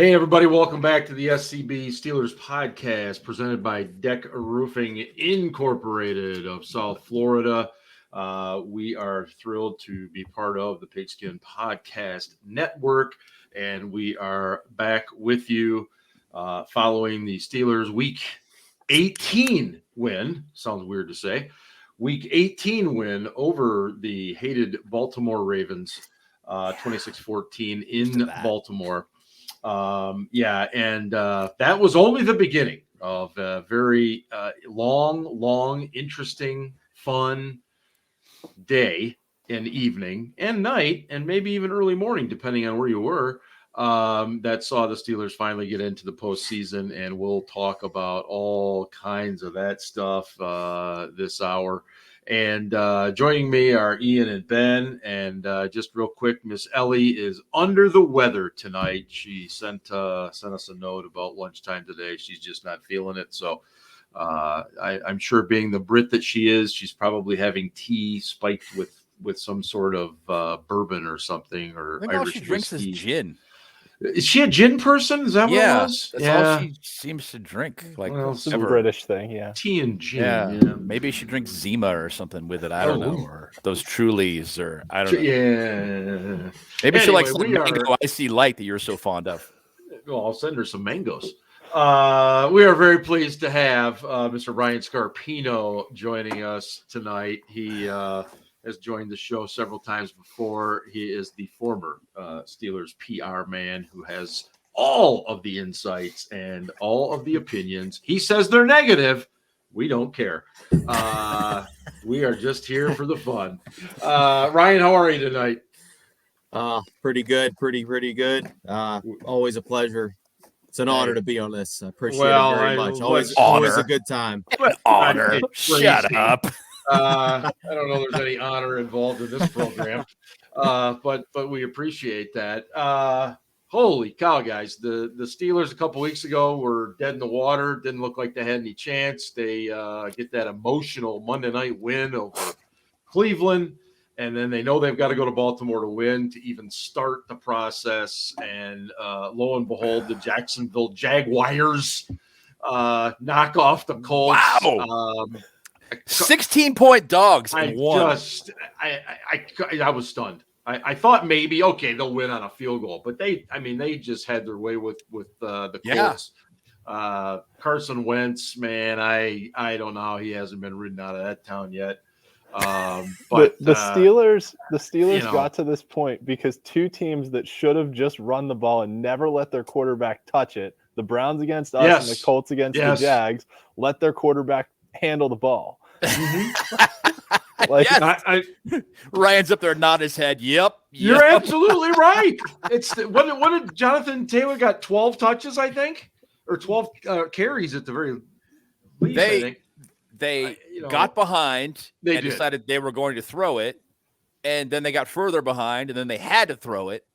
Hey, everybody. Welcome back to the SCB Steelers Podcast presented by DEK Roofing Incorporated of South Florida. We are thrilled to be part of the Pigskin Podcast Network, and we are back with you following the Steelers Week 18 win. Sounds weird to say. Week 18 win over the hated Baltimore Ravens, 26-14 in Baltimore. That was only the beginning of a very long, interesting, fun day and evening and night and maybe even early morning, depending on where you were, that saw the Steelers finally get into the postseason. And we'll talk about all kinds of that stuff this hour. And joining me are Ian and Ben. And just real quick, Miss Ellie is under the weather tonight. She sent us a note about lunchtime today. She's just not feeling it. So I'm sure, being the Brit that she is, she's probably having tea spiked with some sort of bourbon or something. Or I think all she drinks is gin. Is she a gin person? Is that what it was? That's all she seems to drink. Like, some British thing, yeah. Tea and gin. Yeah. Maybe she drinks Zima or something with it. I don't know. Or those Trulies, or I don't know. Yeah. Maybe she likes the mango icy light that you're so fond of. Well, I'll send her some mangoes. We are very pleased to have Mr. Ryan Scarpino joining us tonight. He has joined the show several times before. He is the former Steelers PR man who has all of the insights and all of the opinions. He says they're negative. We don't care. We are just here for the fun. Ryan, how are you tonight? Pretty good. Pretty good. Always a pleasure. It's an honor to be on this. I appreciate it very much. Always a good time. Honor. Shut up. I don't know if there's any honor involved in this program, but we appreciate that. Holy cow, guys. The Steelers a couple weeks ago were dead in the water. Didn't look like they had any chance. They get that emotional Monday night win over Cleveland, and then they know they've got to go to Baltimore to win to even start the process. And lo and behold, the Jacksonville Jaguars knock off the Colts. Wow. 16-point dogs. I was stunned. I thought maybe, okay, they'll win on a field goal, but they just had their way with the Colts. Carson Wentz, man, I don't know how he hasn't been ridden out of that town yet. But the Steelers got to this point because two teams that should have just run the ball and never let their quarterback touch it, the Browns against us and the Colts against the Jags, let their quarterback handle the ball. Ryan's up there nodding his head. Yep. You're absolutely right. It's what did Jonathan Taylor got 12 touches, I think, or 12 carries at the very least. I think. They got behind and decided they were going to throw it, and then they got further behind, and then they had to throw it.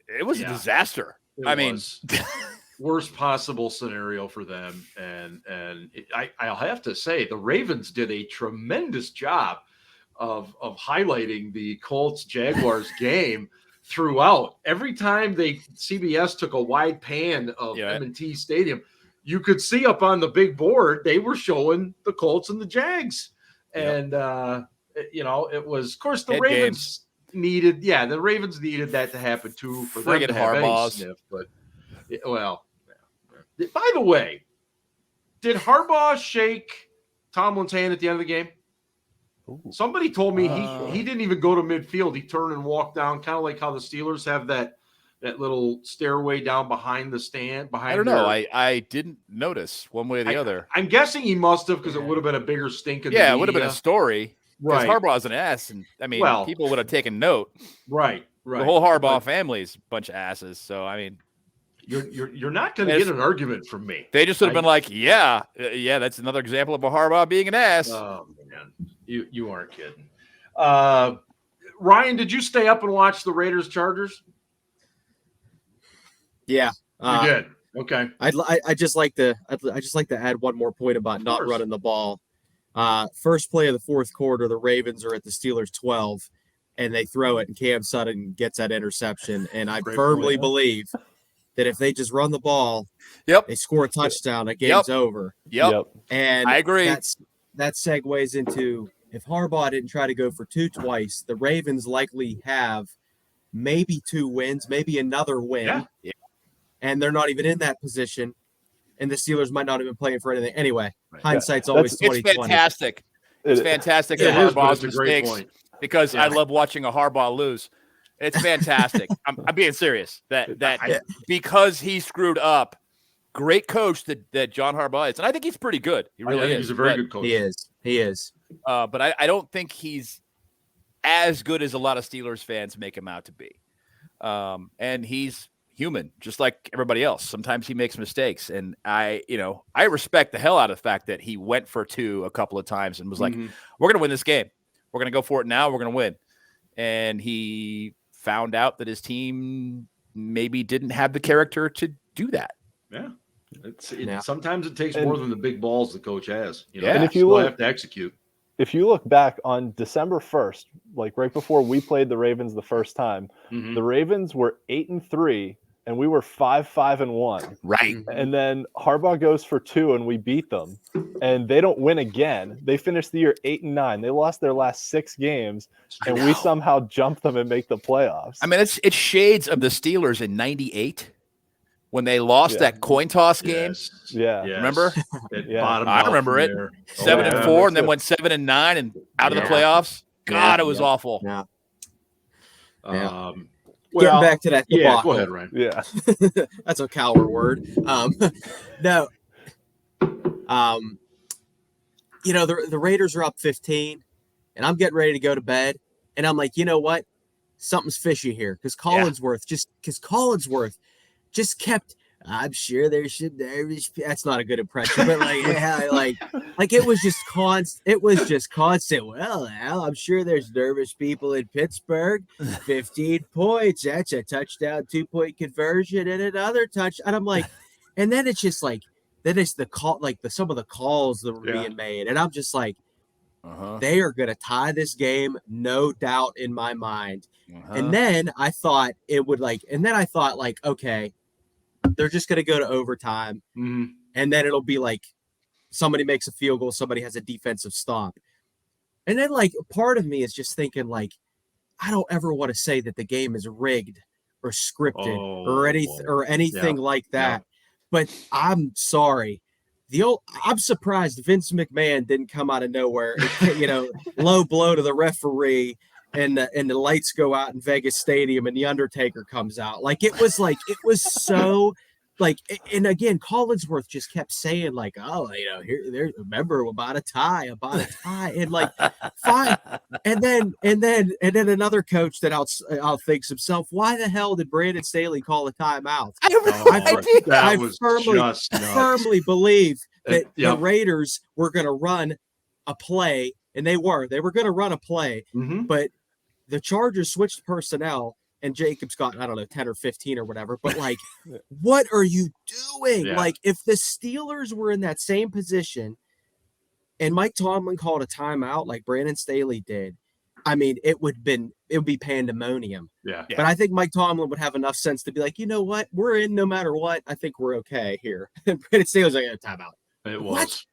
It was a disaster. Worst possible scenario for them, and I'll have to say the Ravens did a tremendous job of highlighting the Colts Jaguars game throughout. Every time CBS took a wide pan of M&T Stadium, you could see up on the big board they were showing the Colts and the Jags, and it was, of course, the Ravens needed that to happen too for them to have any sniff, but. Well, by the way, did Harbaugh shake Tomlin's hand at the end of the game? Ooh. Somebody told me he didn't even go to midfield. He turned and walked down, kind of like how the Steelers have that little stairway down behind the stand. I don't know. I didn't notice one way or the other. I'm guessing he must have, because it would have been a bigger stink in the media. It would have been a story. Right. Harbaugh's an ass, and people would have taken note. Right. The whole Harbaugh family's a bunch of asses. So You're not going to get an argument from me. They just would have been like, that's another example of a Harbaugh being an ass. Oh man, you aren't kidding. Ryan, did you stay up and watch the Raiders Chargers? Yeah, you did. Okay. I just like to add one more point about not running the ball. First play of the fourth quarter, the Ravens are at the Steelers 12, and they throw it, and Cam Sutton gets that interception. And I firmly believe that if they just run the ball, they score a touchdown, the game's over. Yep. And I agree. That segues into, if Harbaugh didn't try to go for 2 twice, the Ravens likely have maybe 2 wins, maybe another win. Yeah. And they're not even in that position. And the Steelers might not have been playing for anything. Anyway, hindsight's always 20/20. It's fantastic. It's fantastic that Harbaugh's mistakes, because I love watching a Harbaugh lose. It's fantastic. I'm being serious. That because he screwed up, great coach that John Harbaugh is, and I think he's pretty good. He really is. He's a very good coach. He is. But I don't think he's as good as a lot of Steelers fans make him out to be. And he's human, just like everybody else. Sometimes he makes mistakes, and I respect the hell out of the fact that he went for 2 a couple of times and was like, "We're going to win this game. We're going to go for it now. We're going to win." And he found out that his team maybe didn't have the character to do that. Yeah. Sometimes it takes more than the big balls the coach has. And if you have to execute. If you look back on December 1st, like right before we played the Ravens the first time, the Ravens were 8-3 and we were 5-1. Right. And then Harbaugh goes for 2 and we beat them, and they don't win again. They finished the year 8-9. They lost their last 6 games, and we somehow jump them and make the playoffs. I mean, it's shades of the Steelers in '98 when they lost that coin toss game. Remember? I remember it. 7-4, and then went 7-9 and out of the playoffs. God, it was awful. Getting back to that debacle. Go ahead, Ryan. Yeah. That's a coward word. No. The Raiders are up 15, and I'm getting ready to go to bed, and I'm like, you know what? Something's fishy here, because Collinsworth just kept. I'm sure there's some nervous. That's not a good impression, but like it was just constant. It was just constant. Well, Al, I'm sure there's nervous people in Pittsburgh. 15 points. That's a touchdown, 2-point conversion, and another touch. And I'm like, and then it's just like, then it's the call, like some of the calls that were being made, and I'm just like, they are gonna tie this game, no doubt in my mind. And then I thought okay. They're just going to go to overtime, and then it'll be like somebody makes a field goal, somebody has a defensive stop. And then, like, part of me is just thinking, like, I don't ever want to say that the game is rigged or scripted or anything like that. Yeah. But I'm sorry. I'm surprised Vince McMahon didn't come out of nowhere, low blow to the referee, and the lights go out in Vegas Stadium, and the Undertaker comes out. Like, it was so, like, and again, Collinsworth just kept saying, like, oh, remember about a tie, and like, fine. And then another coach that outthinks himself. Why the hell did Brandon Staley call a timeout? I firmly believe that the Raiders were going to run a play, and they were going to run a play, but the Chargers switched personnel, and Jacobs got, 10 or 15 or whatever. But, like, what are you doing? Yeah. Like, if the Steelers were in that same position and Mike Tomlin called a timeout like Brandon Staley did, I mean, it would be pandemonium. Yeah. But I think Mike Tomlin would have enough sense to be like, you know what? We're in no matter what. I think we're okay here. And Brandon Staley's like, timeout. It was. What?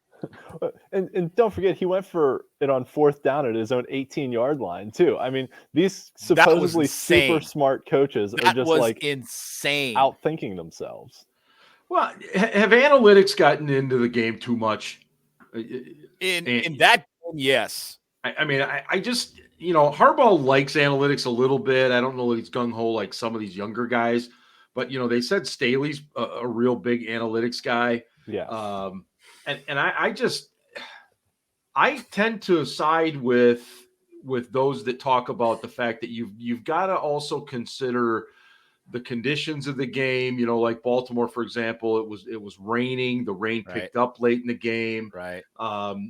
And don't forget, he went for it on 4th down at his own 18-yard line too. I mean, these supposedly super smart coaches are just like insane, outthinking themselves. Well, have analytics gotten into the game too much? In that, yes. I mean, I just, Harbaugh likes analytics a little bit. I don't know that he's gung-ho like some of these younger guys, but they said Staley's a real big analytics guy. Yeah. And I tend to side with those that talk about the fact that you've got to also consider the conditions of the game. Like Baltimore, for example, it was raining. The rain picked up late in the game. Right.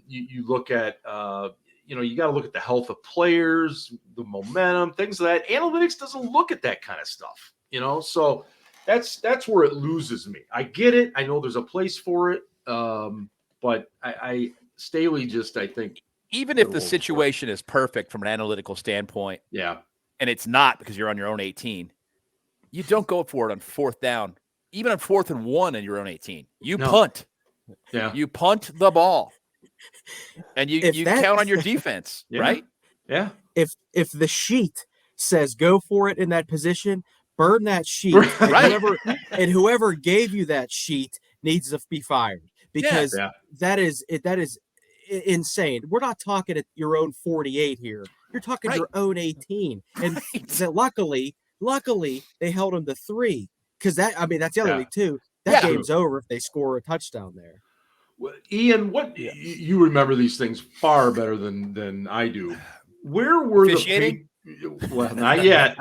You look at you got to look at the health of players, the momentum, things like that. Analytics doesn't look at that kind of stuff. So that's where it loses me. I get it. I know there's a place for it. But Staley just, I think, even if the situation is perfect from an analytical standpoint, and it's not because you're on your own 18, you don't go for it on 4th down even on 4th and 1 in your own 18, you punt. Yeah. You punt the ball. And you count on your defense, right? Yeah. If the sheet says go for it in that position, burn that sheet. Right. And whoever gave you that sheet needs to be fired, because that is insane. We're not talking at your own 48 here. You're talking your own 18. And luckily they held them to 3, because that's the other thing too. That game's over if they score a touchdown there. Well, Ian, you remember these things far better than I do. Where were officiating? Well, not yet.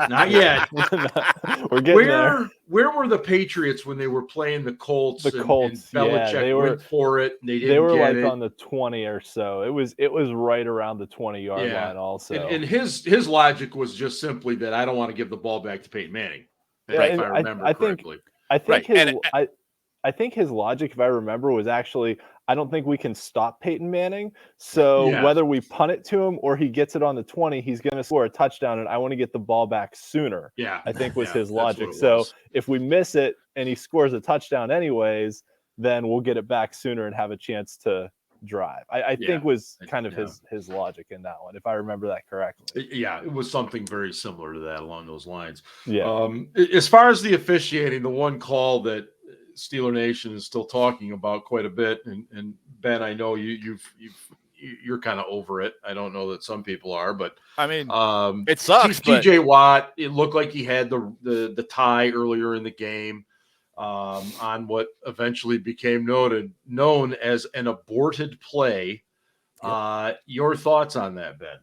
We're getting there. Where were the Patriots when they were playing the Colts? And Belichick they went for it. And they were like on the 20 or so. It was right around the 20-yard line also. And his logic was just simply that I don't want to give the ball back to Peyton Manning. If I remember correctly. I think his logic, if I remember, was actually, I don't think we can stop Peyton Manning. So whether we punt it to him or he gets it on the 20, he's going to score a touchdown, and I want to get the ball back sooner. Yeah, I think was his logic. So if we miss it and he scores a touchdown anyways, then we'll get it back sooner and have a chance to drive. I think was kind of his logic in that one, if I remember that correctly. Yeah, it was something very similar to that along those lines. Yeah. As far as the officiating, the one call that Steeler Nation is still talking about quite a bit, and Ben, I know you're kind of over it. I don't know that some people are, but I mean, it sucks. TJ Watt, it looked like he had the tie earlier in the game on what eventually became known as an aborted play. Your thoughts on that, Ben?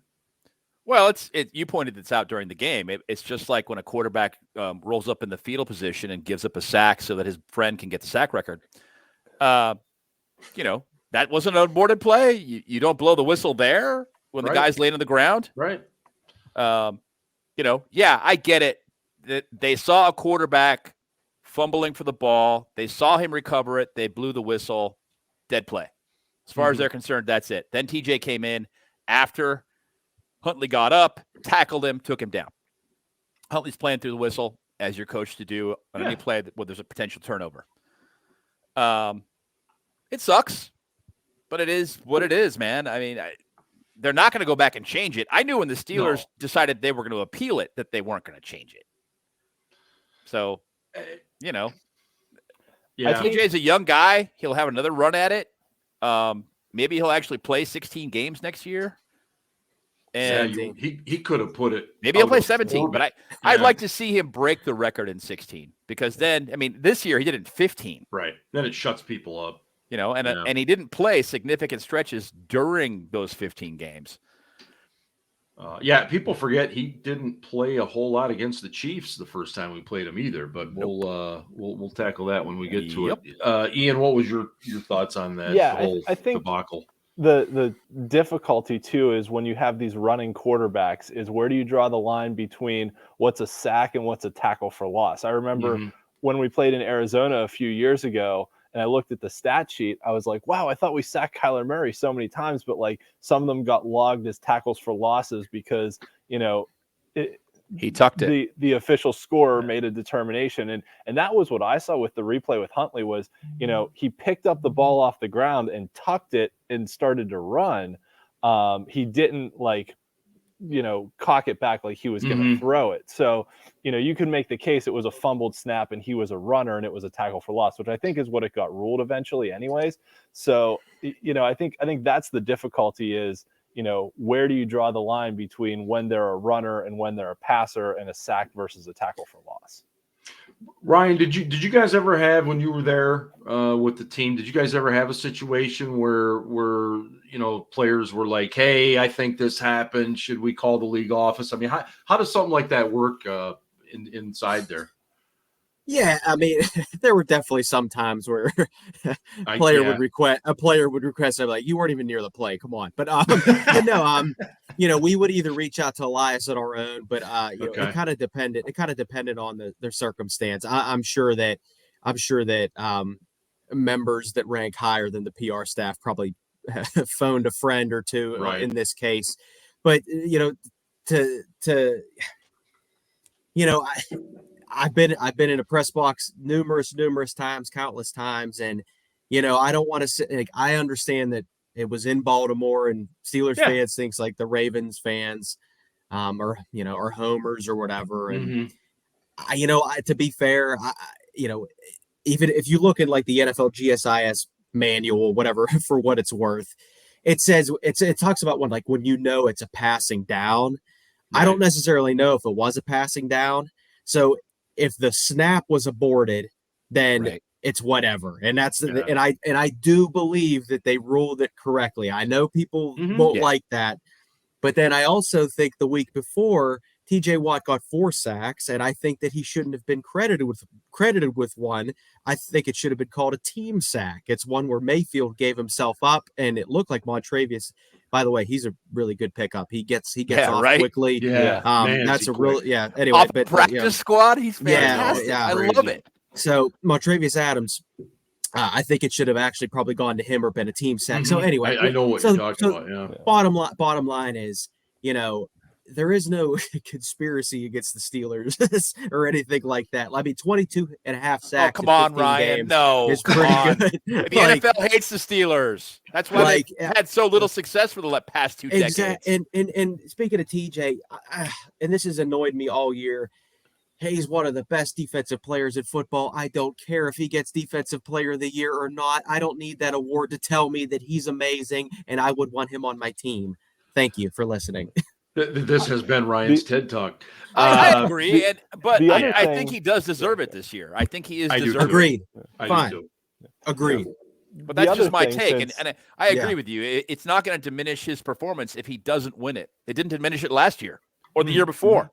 Well, you pointed this out during the game. It's just like when a quarterback rolls up in the fetal position and gives up a sack so that his friend can get the sack record. That wasn't an aborted play. You don't blow the whistle there when the guy's laying on the ground. Right. I get it. They saw a quarterback fumbling for the ball. They saw him recover it. They blew the whistle. Dead play. As far as they're concerned, that's it. Then TJ came in after Huntley got up, tackled him, took him down. Huntley's playing through the whistle, as you're coached to do on any play where there's a potential turnover. It sucks, but it is what it is, man. I mean, they're not going to go back and change it. I knew when the Steelers decided they were going to appeal it that they weren't going to change it. So, TJ's a young guy. He'll have another run at it. Maybe he'll actually play 16 games next year. And he could have put it. Maybe he'll play 17, but I'd like to see him break the record in 16, because then, this year he did it in 15. Right. Then it shuts people up. And he didn't play significant stretches during those 15 games. People forget he didn't play a whole lot against the Chiefs the first time we played him either, but we'll tackle that when we get to it. Ian, what was your thoughts on that whole debacle? The difficulty too is when you have these running quarterbacks is where do you draw the line between what's a sack and what's a tackle for loss? I remember when we played in Arizona a few years ago and I looked at the stat sheet, I was like, wow, I thought we sacked Kyler Murray so many times, but like some of them got logged as tackles for losses because, he tucked it. The official scorer made a determination. And that was what I saw with the replay with Huntley was, he picked up the ball off the ground and tucked it and started to run. He didn't cock it back like he was going to throw it. So, you can make the case it was a fumbled snap and he was a runner and it was a tackle for loss, which I think is what it got ruled eventually anyways. So, I think that's the difficulty is, where do you draw the line between when they're a runner and when they're a passer and a sack versus a tackle for loss? Ryan, did you guys ever have, when you were there with the team, did you guys ever have a situation where players were like, hey, I think this happened. Should we call the league office? I mean, how does something like that work inside there? Yeah, there were definitely some times where a player would request. I'm like, you weren't even near the play. Come on, but we would either reach out to Elias at our own, but it kind of depended. It kind of depended on their circumstance. I'm sure that members that rank higher than the PR staff probably phoned a friend or two in this case, but I've been in a press box numerous times, countless times, and I don't want to say, like, I understand that it was in Baltimore, and Steelers fans thinks like the Ravens fans, are homers or whatever, and to be fair, even if you look at like the NFL GSIS manual, whatever, for what it's worth, it says it talks about when it's a passing down. Right. I don't necessarily know if it was a passing down. So if the snap was aborted, then it's whatever. And that's and I do believe that they ruled it correctly. I know people won't like that, but then I also think the week before TJ Watt got 4 sacks, and I think that he shouldn't have been credited with one. I think it should have been called a team sack. It's one where Mayfield gave himself up, and it looked like Montrevious. By the way, he's a really good pickup. He gets off quickly. Yeah, that's a real Anyway, off practice squad, he's fantastic. I love it. So Montrevious Adams, I think it should have actually probably gone to him or been a team sack. So anyway, I know what you're talking about. Yeah. Bottom line is, there is no conspiracy against the Steelers or anything like that. I mean, 22 and a half sacks. Oh, come on, Ryan. No, it's pretty good. The NFL hates the Steelers. That's why they had so little success for the past 2 decades. And speaking of TJ, and this has annoyed me all year, he's one of the best defensive players in football. I don't care if he gets Defensive Player of the Year or not. I don't need that award to tell me that he's amazing, and I would want him on my team. Thank you for listening. This has been Ryan's TED Talk. I agree, but I think he does deserve it this year. I think he is deserving. Agreed. Fine. Agreed. But that's just my take, and I agree with you. It's not going to diminish his performance if he doesn't win it. It didn't diminish it last year or the year before.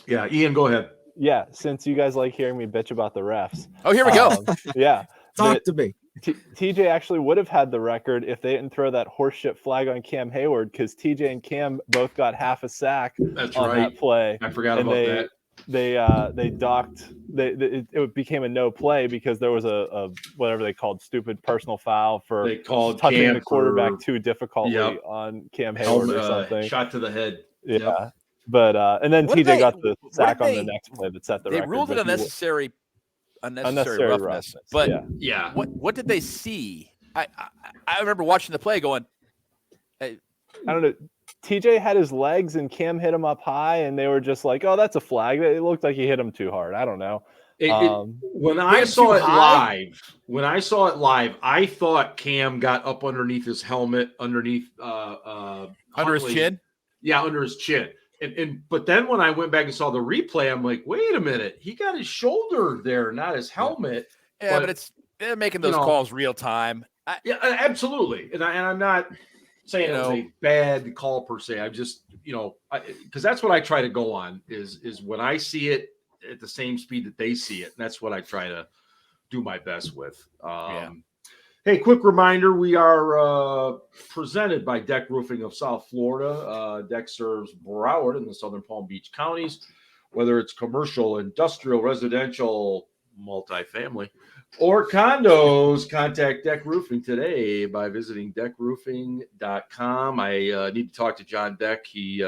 Yeah, Ian, go ahead. Yeah, since you guys like hearing me bitch about the refs. Oh, here we go. Yeah. Talk to me. TJ actually would have had the record if they didn't throw that horseshit flag on Cam Hayward, because TJ and Cam both got half a sack on that play. I forgot about that. They docked. It became a no play because there was a whatever they called stupid personal foul for touching Cam the quarterback too difficultly on Cam Hayward or something. Shot to the head. Yeah. Yep. But and then TJ got the sack on the next play that set the record. They ruled it unnecessary roughness. But what did they see? I remember watching the play going, I don't know. TJ had his legs and Cam hit him up high, and they were just like, "Oh, that's a flag." It looked like he hit him too hard. I don't know. When I saw it live, I thought Cam got up underneath his helmet, under his chin. Yeah, under his chin. But then when I went back and saw the replay, I'm like, wait a minute, he got his shoulder there, not his helmet. Yeah, but they're making those calls real time. Yeah, absolutely. And I'm not saying it was a bad call per se. I'm just, because that's what I try to go on is when I see it at the same speed that they see it. And that's what I try to do my best with. Hey, quick reminder, we are presented by DEK Roofing of South Florida. DEK serves Broward and the Southern Palm Beach counties, whether it's commercial, industrial, residential, multifamily, or condos. Contact DEK Roofing today by visiting dekroofing.com. I need to talk to John Deck. He's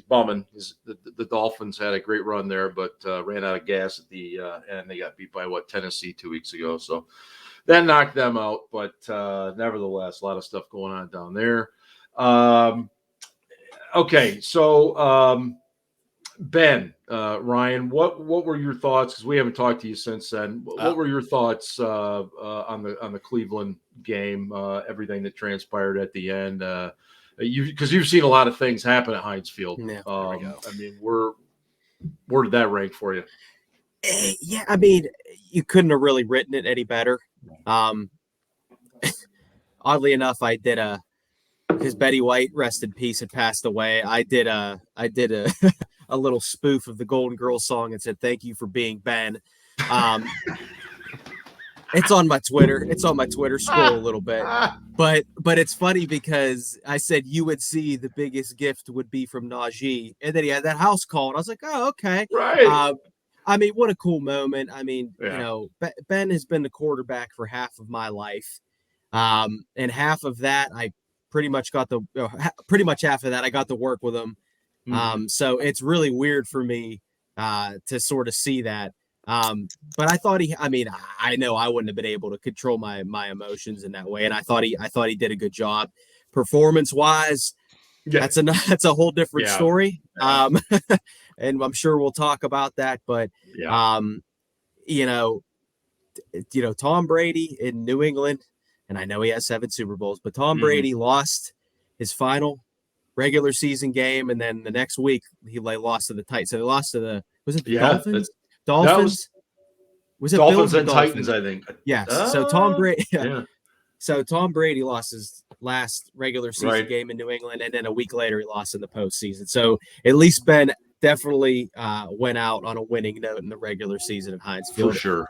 bumming. The Dolphins had a great run there, but ran out of gas at the end. They got beat by Tennessee 2 weeks ago. So that knocked them out, but nevertheless, a lot of stuff going on down there. Okay, so Ben, Ryan, what were your thoughts? Because we haven't talked to you since then. What were your thoughts on the Cleveland game? Everything that transpired at the end. Because you've seen a lot of things happen at Heinz Field. Yeah, I mean, where did that rank for you? Yeah, I mean, you couldn't have really written it any better. Oddly enough, I did because Betty White, rest in peace, had passed away. I did a a little spoof of the Golden Girls song and said, "Thank you for being Ben." It's on my Twitter. Scroll a little bit, but it's funny because I said UNC, the biggest gift would be from Najee, and then he had that house call, and I was like, "Oh, okay." Right. I mean, what a cool moment. I mean, Ben has been the quarterback for half of my life. And half of that, I pretty much half of that, I got to work with him. So it's really weird for me to sort of see that. But I thought I know I wouldn't have been able to control my emotions in that way. And I thought he did a good job performance wise. Yeah. That's a whole different story. Yeah. And I'm sure we'll talk about that, but Tom Brady in New England, and I know he has 7 Super Bowls, but Tom Brady lost his final regular season game, and then the next week he lost to the Titans. So he lost to the Dolphins? Dolphins? Was it Dolphins and Titans, I think. Yes. So Tom Brady So Tom Brady lost his last regular season game in New England, and then a week later he lost in the postseason. So at least Ben definitely went out on a winning note in the regular season at Heinz Field. For sure.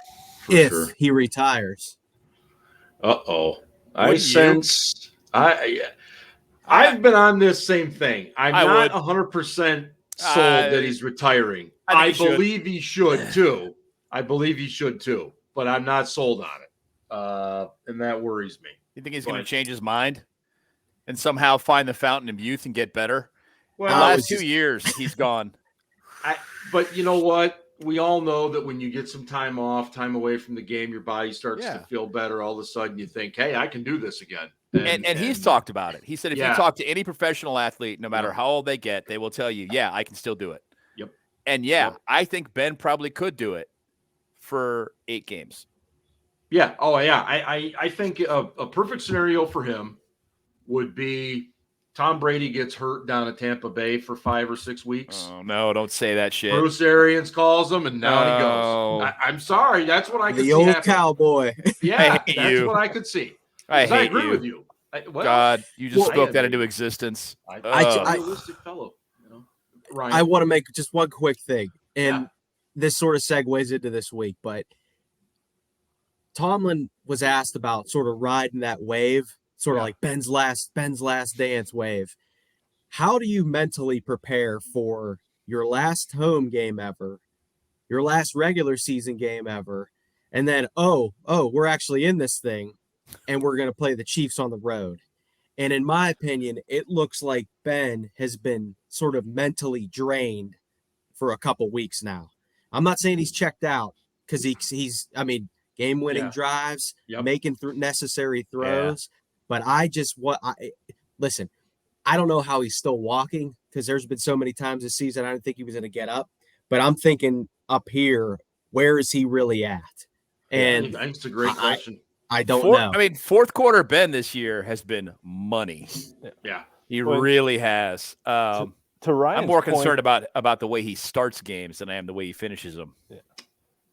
If he retires. I've been on this same thing. I'm not 100% sold that he's retiring. I believe he should too. But I'm not sold on it. And that worries me. You think he's going to change his mind and somehow find the fountain of youth and get better? Well, the last 2 years, he's gone. But you know what? We all know that when you get some time off, time away from the game, your body starts to feel better. All of a sudden you think, hey, I can do this again. And he's talked about it. He said if you talk to any professional athlete, no matter how old they get, they will tell you, I can still do it. Yep. And I think Ben probably could do it for 8 games. Yeah. Oh, yeah. I think a perfect scenario for him would be Tom Brady gets hurt down at Tampa Bay for 5 or 6 weeks. Oh, no, don't say that shit. Bruce Arians calls him, and down he goes. I'm sorry. That's what I could see. The old cowboy. Yeah, that's what I could see. I agree with you. God, you just spoke that into existence. I'm a realistic fellow. Ryan. I want to make just one quick thing, and this sort of segues into this week, but Tomlin was asked about sort of riding that wave, sort of like Ben's last dance wave. How do you mentally prepare for your last home game ever, your last regular season game ever, and then, we're actually in this thing, and we're going to play the Chiefs on the road? And in my opinion, it looks like Ben has been sort of mentally drained for a couple weeks now. I'm not saying he's checked out because he's game-winning drives, making necessary throws. But listen, I don't know how he's still walking because there's been so many times this season I didn't think he was going to get up. But I'm thinking up here, where is he really at? And that's a great question. I don't know. I mean, fourth quarter Ben this year has been money. Yeah. He really has. To Ryan's I'm more concerned about the way he starts games than I am the way he finishes them. Yeah.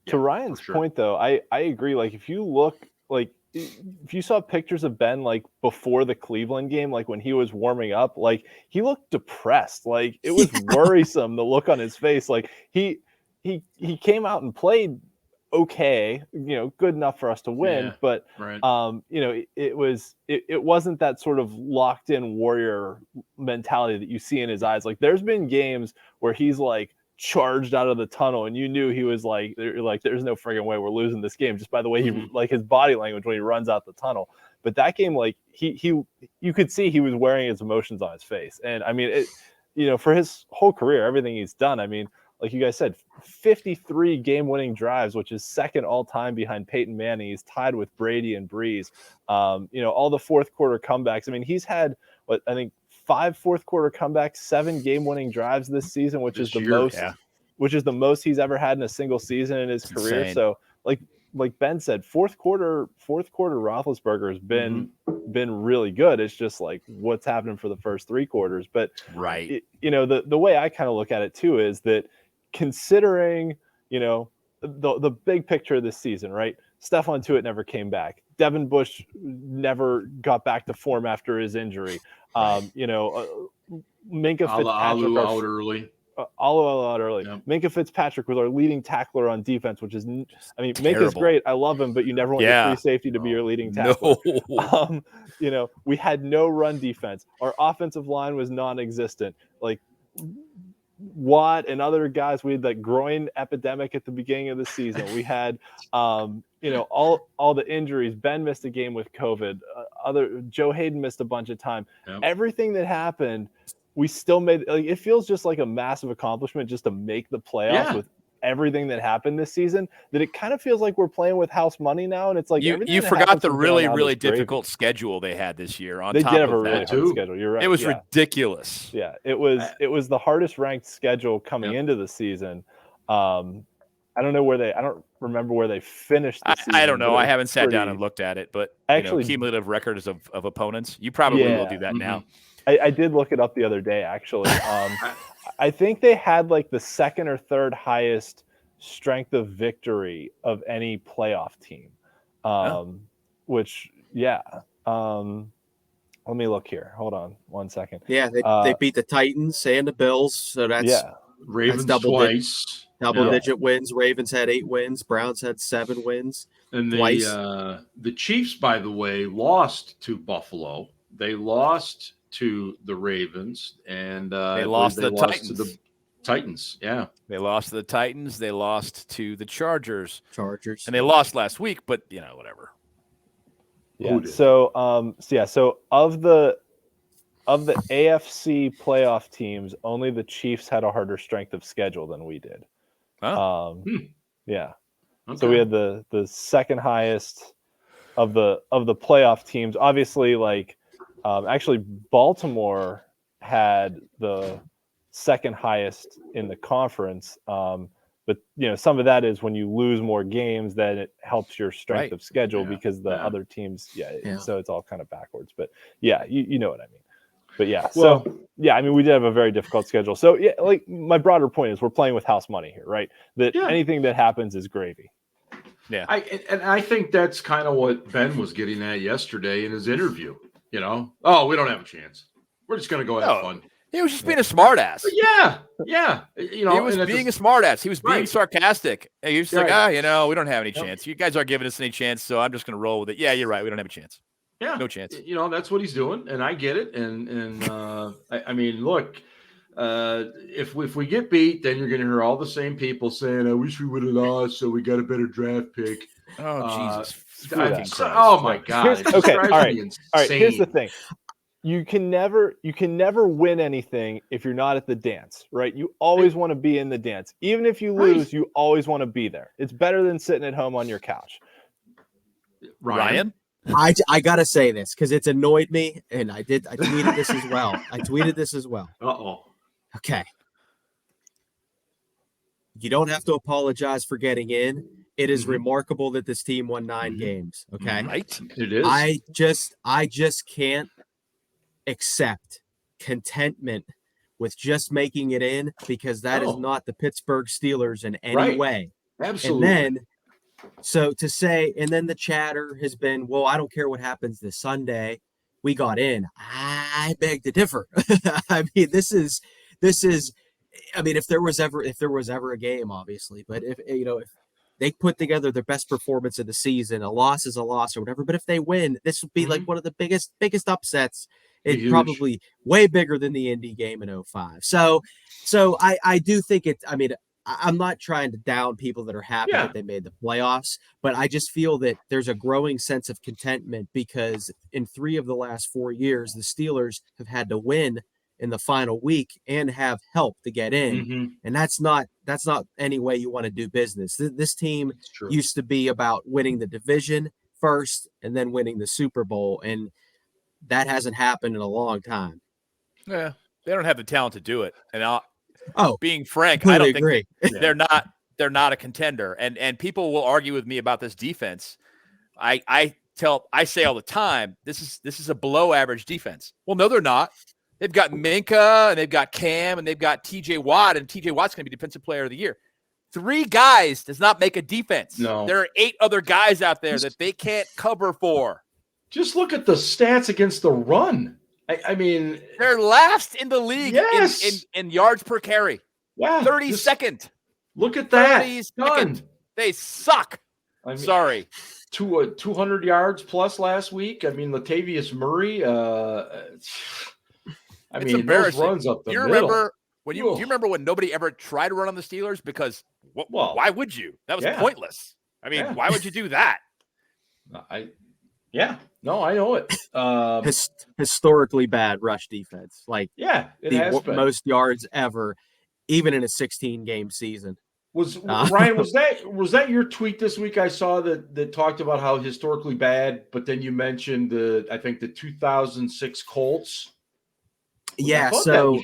To Ryan's point, though, I agree. Like, if you look, like, if you saw pictures of Ben, like, before the Cleveland game, like, when he was warming up, like, he looked depressed. Like, it was worrisome, the look on his face. Like, he came out and played okay, good enough for us to win, but it wasn't that sort of locked in warrior mentality that you see in his eyes. Like, there's been games where he's like charged out of the tunnel and you knew he was like there's no friggin' way we're losing this game just by the way he like his body language when he runs out the tunnel. But that game, like, you could see he was wearing his emotions on his face. And I mean, for his whole career, everything he's done, I mean, like you guys said, 53 game-winning drives, which is second all-time behind Peyton Manning. He's tied with Brady and Breeze. All the fourth-quarter comebacks. I mean, he's had, I think, 5 fourth-quarter comebacks, 7 game-winning drives this season, which is the most he's ever had in a single season in his career. Insane. So, like Ben said, fourth quarter Roethlisberger has been really good. It's just like what's happening for the first 3 quarters. But the way I kind of look at it too is that, considering, the big picture of this season, right? Stephon Tuitt never came back. Devin Bush never got back to form after his injury. Minkah Fitzpatrick out early. Out early. Yep. Minkah Fitzpatrick was our leading tackler on defense, which is, Minkah's great. I love him, but you never want your free safety to be your leading tackler. No. We had no run defense. Our offensive line was non-existent. Like, Watt and other guys, we had that groin epidemic at the beginning of the season. We had, all the injuries. Ben missed a game with COVID. Joe Haeg missed a bunch of time. Yep. Everything that happened we still made, like, it feels just like a massive accomplishment just to make the playoffs with everything that happened this season, that it kind of feels like we're playing with house money now. And it's like, you forgot the really difficult schedule they had this year. They did have a really hard schedule. You're right. It was ridiculous. Yeah. It was the hardest ranked schedule coming into the season. I don't remember where they finished the season. I don't know. I haven't sat down and looked at it, but actually, cumulative records of opponents. You probably will do that now. I did look it up the other day, actually. I think they had like the second or third highest strength of victory of any playoff team. Which, let me look here. Hold on 1 second. Yeah, they beat the Titans and the Bills. So that's Ravens twice. Double-digit wins. Ravens had 8 wins. Browns had 7 wins. And the Chiefs, by the way, lost to Buffalo. They lost to the Ravens, and they lost to the Titans. Yeah, they lost to the Titans. They lost to the Chargers, and they lost last week. But whatever. Yeah. So of the AFC playoff teams, only the Chiefs had a harder strength of schedule than we did. Yeah. Okay. So we had the second highest of the playoff teams. Obviously, like. Actually, Baltimore had the second highest in the conference. But, some of that is when you lose more games, then it helps your strength of schedule because the other teams, so it's all kind of backwards. But, you know what I mean. But, we did have a very difficult schedule. So, like my broader point is we're playing with house money here, right? That anything that happens is gravy. Yeah. I think that's kind of what Ben was getting at yesterday in his interview. We don't have a chance. We're just going to go have fun. He was just being a smartass. Yeah. He was being a smartass. He was being sarcastic. He was like, we don't have any chance. You guys aren't giving us any chance, so I'm just going to roll with it. Yeah, you're right. We don't have a chance. Yeah. No chance. That's what he's doing, and I get it. And I mean, look, if we get beat, then you're going to hear all the same people saying, I wish we would have lost, so we got a better draft pick. Oh, Jesus. Oh my God! Okay, all right. Here's the thing: you can never win anything if you're not at the dance, right? You always want to be in the dance, even if you lose. You always want to be there. It's better than sitting at home on your couch. Ryan, I gotta say this because it's annoyed me, and I tweeted this as well. Uh-oh. Okay. You don't have to apologize for getting in. It is remarkable that this team won 9 games. Okay. Right. It is. I just can't accept contentment with just making it in because that is not the Pittsburgh Steelers in any way. Absolutely. And then the chatter has been, well, I don't care what happens this Sunday. We got in. I beg to differ. I mean, this is, if there was ever a game, obviously, but if they put together their best performance of the season, a loss is a loss or whatever. But if they win, this would be like one of the biggest upsets. It's probably way bigger than the Indy game in 2005. So I do think I'm not trying to down people that are happy that they made the playoffs, but I just feel that there's a growing sense of contentment because in 3 of the last 4 years, the Steelers have had to win in the final week and have help to get in. And that's not any way you want to do business. This team used to be about winning the division first and then winning the Super Bowl. And that hasn't happened in a long time. Yeah. They don't have the talent to do it. And being frank, I don't agree. think they're not a contender. And people will argue with me about this defense. I say all the time, this is a below average defense. Well, no, they're not. They've got Minka, and they've got Cam, and they've got TJ Watt, and TJ Watt's going to be Defensive Player of the Year. 3 guys does not make a defense. No. There are 8 other guys out there that they can't cover for. Just look at the stats against the run. I mean, they're last in the league in yards per carry. Wow. 32nd. Look at that. 32nd. They suck. I mean, sorry. 200 yards plus last week. I mean, Latavius Murray. It's embarrassing. Those runs up the middle. You remember when nobody ever tried to run on the Steelers because why would you? That was pointless. I mean, why would you do that? Yeah, no, I know it. Historically bad rush defense. Like, yeah, it the has been. most yards ever, even in a 16-game season. Ryan, was that your tweet this week? I saw that talked about how historically bad, but then you mentioned I think the 2006 Colts. Yeah, so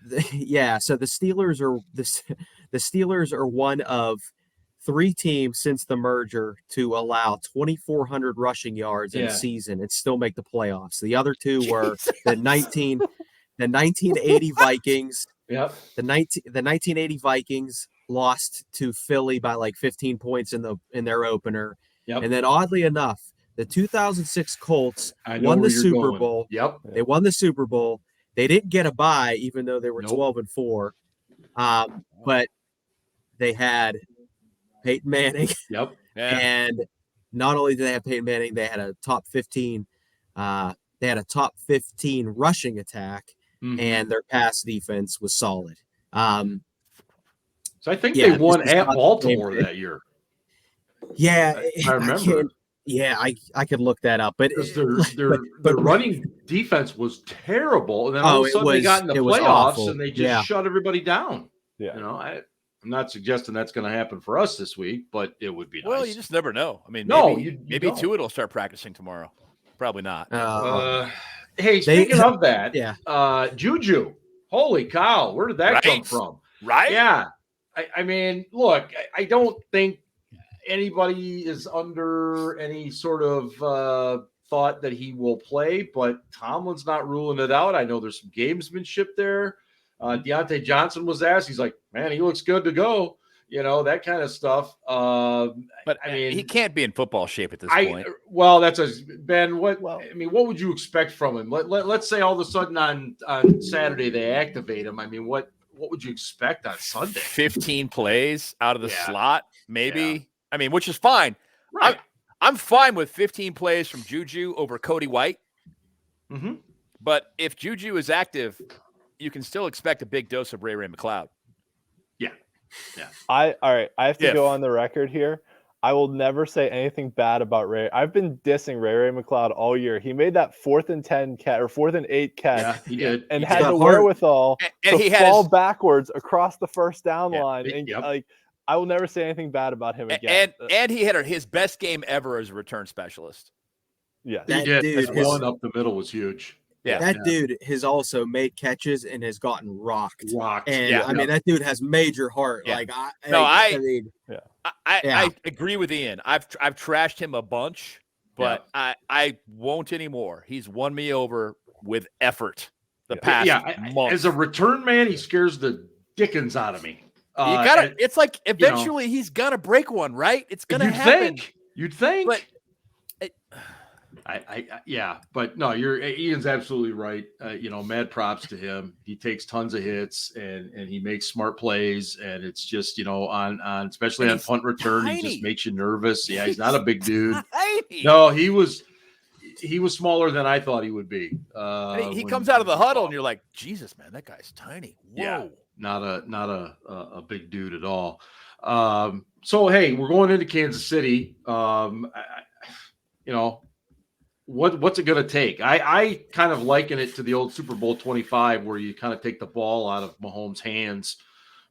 the Steelers are the Steelers are one of 3 teams since the merger to allow 2,400 rushing yards in a season and still make the playoffs. The other 2 were the 1980 Vikings. Yep. The 1980 Vikings lost to Philly by like 15 points in their opener. Yep. And then oddly enough, the 2006 Colts won the Super Bowl. Yep. They won the Super Bowl. They didn't get a bye, even though they were 12-4. But they had Peyton Manning. Yep. Yeah. And not only did they have Peyton Manning, they had a top 15. They had a top 15 rushing attack, and their pass defense was solid. So I think they won at Baltimore that year. Yeah, I remember. I could look that up, but their running defense was terrible, and then all of a sudden they got in the playoffs and they just shut everybody down. Yeah, I'm not suggesting that's going to happen for us this week, but it would be nice. Well, you just never know. I mean, maybe Tua will start practicing tomorrow. Probably not. Hey, speaking of that, JuJu, holy cow, where did that come from? Right? Yeah, I mean, look, I don't think anybody is under any sort of thought that he will play, but Tomlin's not ruling it out. I know there's some gamesmanship there. Deontay Johnson was asked. He's like, man, he looks good to go. That kind of stuff. But I mean, he can't be in football shape at this point. Well, that's Ben. What would you expect from him? Let's say all of a sudden on Saturday they activate him. I mean, what would you expect on Sunday? 15 plays out of the slot, maybe. Yeah. I mean, which is fine. Right. I'm fine with 15 plays from JuJu over Cody White. Mm-hmm. But if JuJu is active, you can still expect a big dose of Ray McCloud. Yeah. I have to go on the record here. I will never say anything bad about Ray. I've been dissing Ray McCloud all year. He made that 4th and 10 catch or 4th and 8 catch. Yeah, he did. And had the wherewithal to fall backwards across the first down line. And I will never say anything bad about him again. And he had his best game ever as a return specialist. Yeah. That dude, his one up the middle was huge. Yeah. That dude has also made catches and has gotten rocked. And yeah, I mean, that dude has major heart. Yeah. Like I agree with Ian. I've trashed him a bunch, but I won't anymore. He's won me over with effort the past month. As a return man, he scares the dickens out of me. It's like eventually he's gonna break one, right? It's gonna happen. You'd think. But but no, Ian's absolutely right. Mad props to him. He takes tons of hits and he makes smart plays, and it's just on especially on punt return, he just makes you nervous. Yeah, he's not a big dude. No, he was smaller than I thought he would be. He comes out of the huddle and you're like, Jesus, man, that guy's tiny. Whoa. Yeah, not a big dude at all. So hey, we're going into Kansas City. What's it going to take? I kind of liken it to the old Super Bowl 25, where you kind of take the ball out of Mahomes' hands,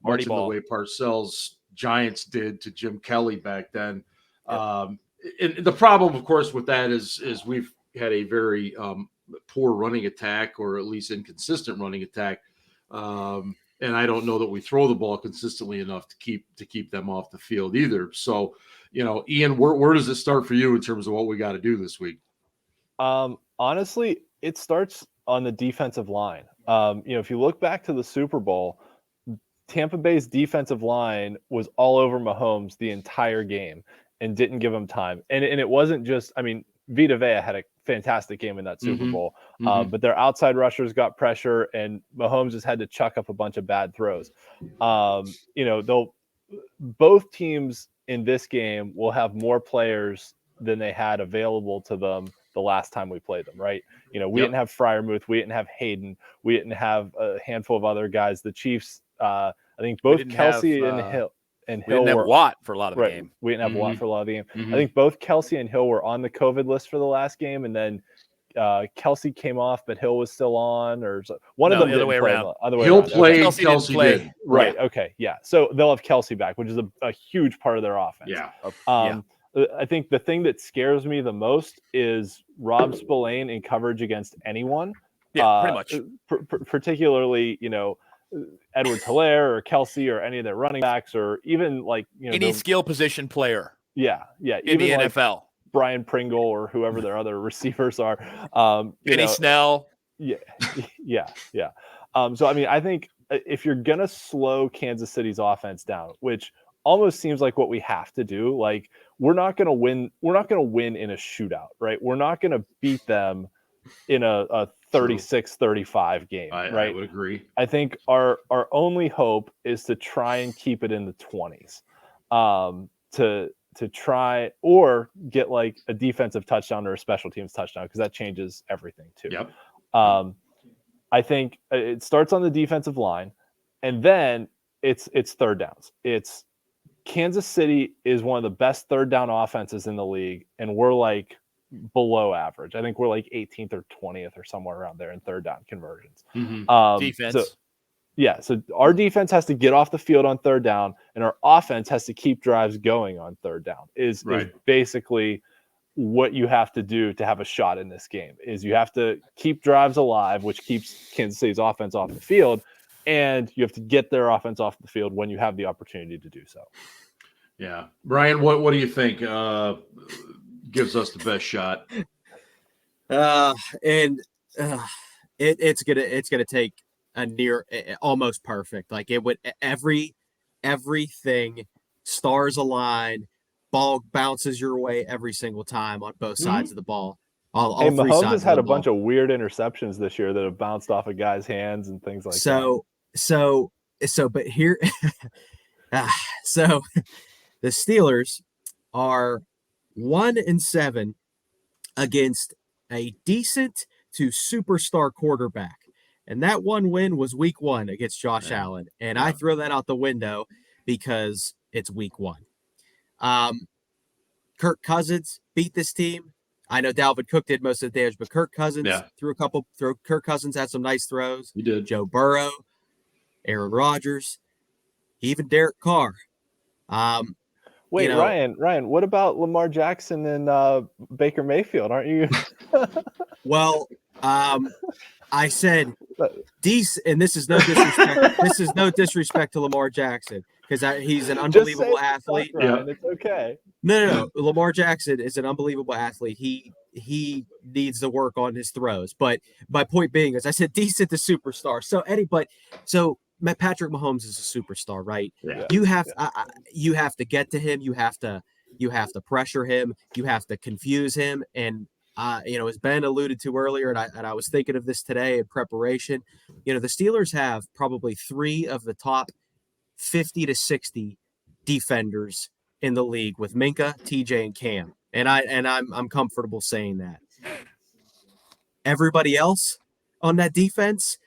much in the way Parcells Giants did to Jim Kelly back then. And the problem, of course, with that is we've had a very poor running attack, or at least inconsistent running attack. And I don't know that we throw the ball consistently enough to keep them off the field either. So, Ian, where does it start for you in terms of what we got to do this week? Honestly, it starts on the defensive line. If you look back to the Super Bowl, Tampa Bay's defensive line was all over Mahomes the entire game and didn't give him time. And it wasn't just, Vita Vea had a fantastic game in that Super Bowl, but their outside rushers got pressure and Mahomes just had to chuck up a bunch of bad throws. Both teams in this game will have more players than they had available to them the last time we played them, right? We didn't have Freiermuth, we didn't have Hayden, we didn't have a handful of other guys. The Chiefs, I think both Kelsey and Hill. and Hill didn't have Watt for a lot of the game. We didn't have Watt for a lot of the game. I think both Kelce and Hill were on the COVID list for the last game, and then Kelce came off, but Hill was still on, or one of them the other way around. Hill played, Kelce did. Right. Yeah. Okay. Yeah. So they'll have Kelce back, which is a huge part of their offense. Yeah. I think the thing that scares me the most is Rob Spillane in coverage against anyone. Yeah, pretty much. Particularly, Edwards-Helaire or Kelce or any of their running backs, or even any skill position player. Yeah. In the NFL. Brian Pringle or whoever their other receivers are. Benny Snell. Yeah. So, I think if you're going to slow Kansas City's offense down, which almost seems like what we have to do, we're not going to win. We're not going to win in a shootout, right? We're not going to beat them in a 36-35 game, right? I would agree. I think our only hope is to try and keep it in the 20s, to try or get a defensive touchdown or a special teams touchdown, because that changes everything too. Yep. I think it starts on the defensive line, and then it's third downs. It's Kansas City is one of the best third down offenses in the league, and we're below average. I think we're 18th or 20th or somewhere around there in third down conversions. Defense. So our defense has to get off the field on third down, and our offense has to keep drives going on third down. Is basically what you have to do to have a shot in this game. Is you have to keep drives alive, which keeps Kansas City's offense off the field, and you have to get their offense off the field when you have the opportunity to do so. Yeah, Brian, what do you think gives us the best shot? It's gonna take a near almost perfect. It would everything stars align, ball bounces your way every single time on both sides of the ball. All three Mahomes sides has had of the a bunch of weird interceptions this year that have bounced off of guys' hands and things like that. But here, so the Steelers are 1-7 against a decent to superstar quarterback. And that one win was week 1 against Josh Allen. And I throw that out the window because it's week 1. Kirk Cousins beat this team. I know Dalvin Cook did most of the damage, but Kirk Cousins Kirk Cousins had some nice throws. He did. Joe Burrow, Aaron Rodgers, even Derek Carr. Wait, Ryan, what about Lamar Jackson and Baker Mayfield? Aren't you? Well, I said and this is no disrespect. This is no disrespect to Lamar Jackson, because he's an unbelievable athlete. It's okay. No. Lamar Jackson is an unbelievable athlete. He needs to work on his throws. But my point being is, I said decent to superstar. So Patrick Mahomes is a superstar, right? Yeah. You have to get to him. You have to pressure him. You have to confuse him. And as Ben alluded to earlier, and I was thinking of this today in preparation, the Steelers have probably 3 of the top 50 to 60 defenders in the league, with Minka, TJ, and Cam. And I'm comfortable saying that. Everybody else on that defense,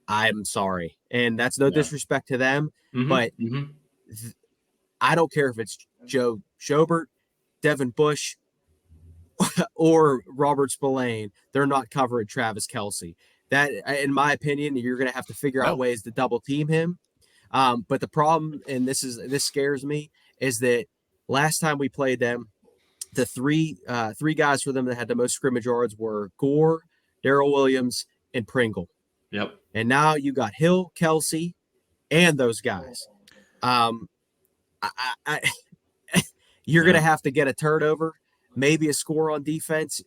I'm sorry. And that's no disrespect to them, but I don't care if it's Joe Schobert, Devin Bush, or Robert Spillane. They're not covering Travis Kelce. That, in my opinion, you're going to have to figure out ways to double team him. But the problem, and this scares me, is that last time we played them, the three guys for them that had the most scrimmage yards were Gore, Darrell Williams, and Pringle. Yep. And now you got Hill, Kelce, and those guys. You're going to have to get a turnover, maybe a score on defense.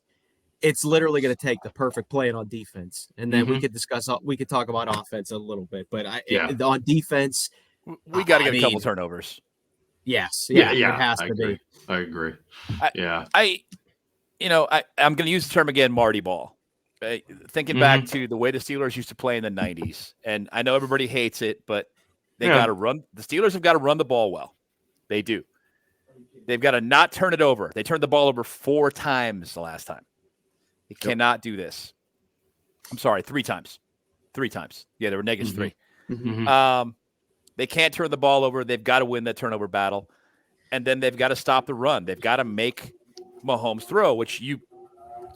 It's literally going to take the perfect play on defense. And then we could talk about offense a little bit, but on defense, we got to get a couple turnovers. Yes. Yeah. It has to be. I agree. I'm going to use the term again, Marty Ball. Thinking back to the way the Steelers used to play in the 90s, and I know everybody hates it, but they got to run. The Steelers have got to run the ball well. They do. They've got to not turn it over. They turned the ball over 4 times the last time. They cannot do this. I'm sorry, 3 times. 3 times. Yeah, they were -3. They They can't turn the ball over. They've got to win that turnover battle. And then they've got to stop the run. They've got to make Mahomes throw, which you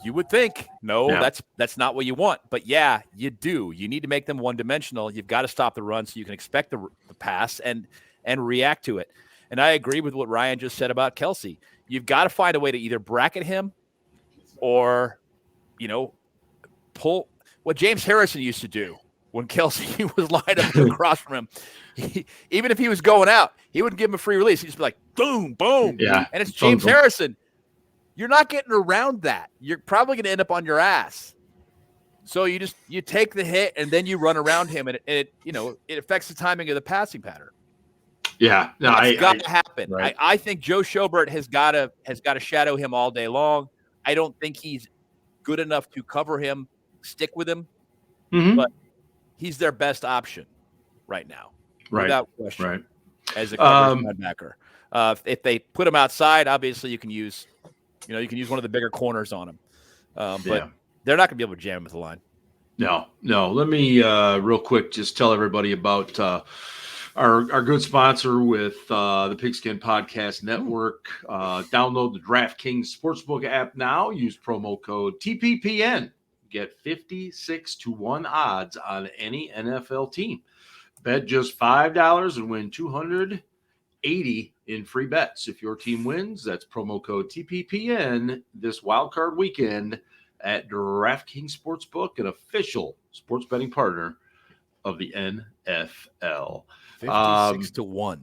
would think, that's not what you want. But, yeah, you do. You need to make them one-dimensional. You've got to stop the run so you can expect the pass and react to it. And I agree with what Ryan just said about Kelce. You've got to find a way to either bracket him or, pull what James Harrison used to do when Kelce was lined up across from him. Even if he was going out, he wouldn't give him a free release. He'd just be like, boom, boom. Yeah. And it's James Harrison. You're not getting around that. You're probably going to end up on your ass. So you take the hit and then you run around him, and it affects the timing of the passing pattern. Yeah, no, it's got to happen. Right. I think Joe Schobert has got to shadow him all day long. I don't think he's good enough to cover him, stick with him, but he's their best option right now, without question. Right. As a coverage linebacker, if they put him outside, obviously you can use one of the bigger corners on him, but they're not going to be able to jam him at the line. No. Let me real quick just tell everybody about our good sponsor with the Pigskin Podcast Network. Download the DraftKings Sportsbook app now. Use promo code TPPN. Get 56-1 odds on any NFL team. Bet just $5 and win $280 in free bets. If your team wins, that's promo code TPPN this wildcard weekend at DraftKings Sportsbook, an official sports betting partner of the NFL. 56-1.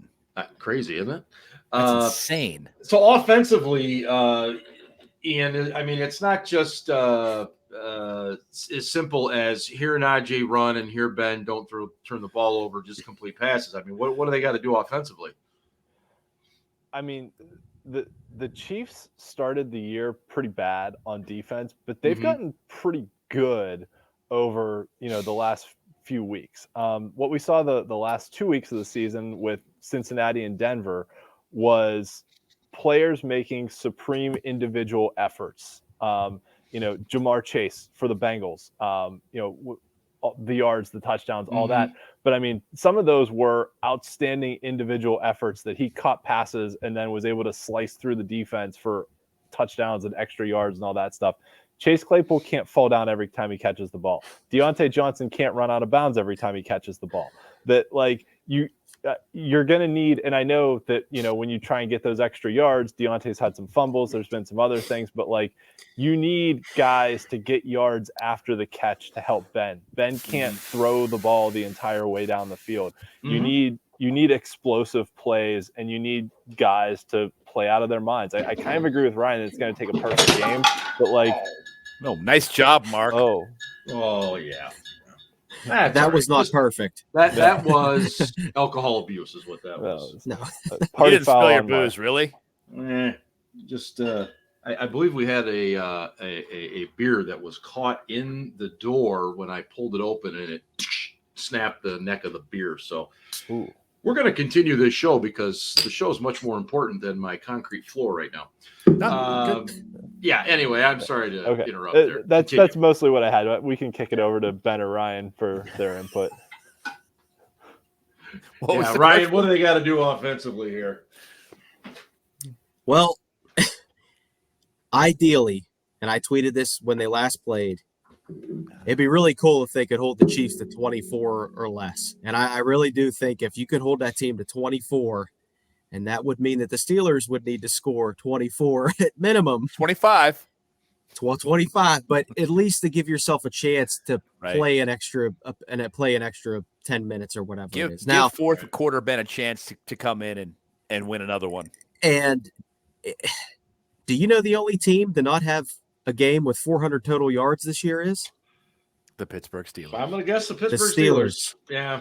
Crazy, isn't it? That's insane. So offensively, Ian, I mean, it's not just as simple as here Najee run and here Ben don't turn the ball over, just complete passes. I mean, what do they got to do offensively? I mean, the Chiefs started the year pretty bad on defense, but they've gotten pretty good over the last few weeks. What we saw the last 2 weeks of the season with Cincinnati and Denver was players making supreme individual efforts. Jamar Chase for the Bengals, the yards, the touchdowns, all that. But I mean, some of those were outstanding individual efforts that he caught passes and then was able to slice through the defense for touchdowns and extra yards and all that stuff. Chase Claypool can't fall down every time he catches the ball. Deontay Johnson can't run out of bounds every time he catches the ball. That you're going to need, and I know that, when you try and get those extra yards, Deontay's had some fumbles. There's been some other things, but you need guys to get yards after the catch to help Ben. Ben can't throw the ball the entire way down the field. You need explosive plays, and you need guys to play out of their minds. I kind of agree with Ryan that it's going to take a perfect game, but no, nice job, Mark. Oh yeah. That was not perfect. That was alcohol abuse, is what that was. No, you didn't spill your booze, really? Just I believe we had a beer that was caught in the door when I pulled it open, and it snapped the neck of the beer. So we're going to continue this show because the show is much more important than my concrete floor right now. Yeah. Anyway, I'm sorry to interrupt there. That's mostly what I had. We can kick it over to Ben or Ryan for their input. Ryan, what do they got to do offensively here? Well, ideally, and I tweeted this when they last played, it'd be really cool if they could hold the Chiefs to 24 or less. And I really do think if you could hold that team to 24, and that would mean that the Steelers would need to score 24 at minimum. 25. 25, but at least to give yourself a chance to play an extra 10 minutes or whatever it is. Now, give fourth quarter Ben a chance to come in and win another one. And do you know the only team to not have a game with 400 total yards this year is? The Pittsburgh Steelers. I'm going to guess the Pittsburgh Steelers. Yeah.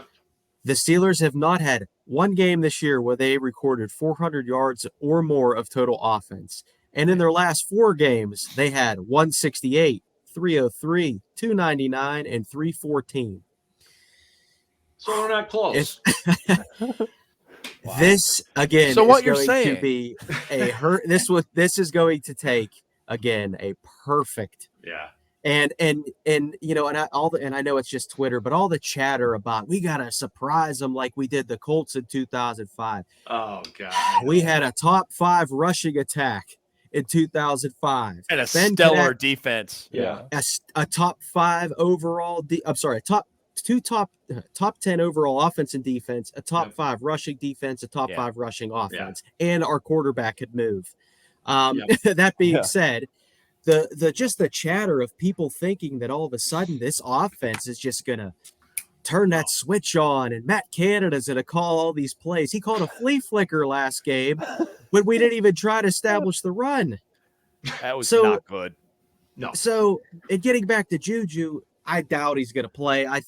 The Steelers have not had one game this year where they recorded 400 yards or more of total offense. And in their last 4 games, they had 168, 303, 299, and 314. So we're not close. Wow. This again. So what is you're going saying to be a hurt. This is going to take again a perfect And you know, and I know it's just Twitter, but all the chatter about we gotta surprise them like we did the Colts in 2005. Oh God, we had a top 5 rushing attack in 2005 and a stellar defense. Yeah, a top 5 overall. Top 10 overall offense and defense, a top 5 rushing defense, a top 5 rushing offense, and our quarterback could move. That being said, the chatter of people thinking that all of a sudden this offense is just gonna turn that switch on and Matt Canada's gonna call all these plays. He called a flea flicker last game when we didn't even try to establish the run. That was not good. No. So, and getting back to JuJu, I doubt he's going to play. I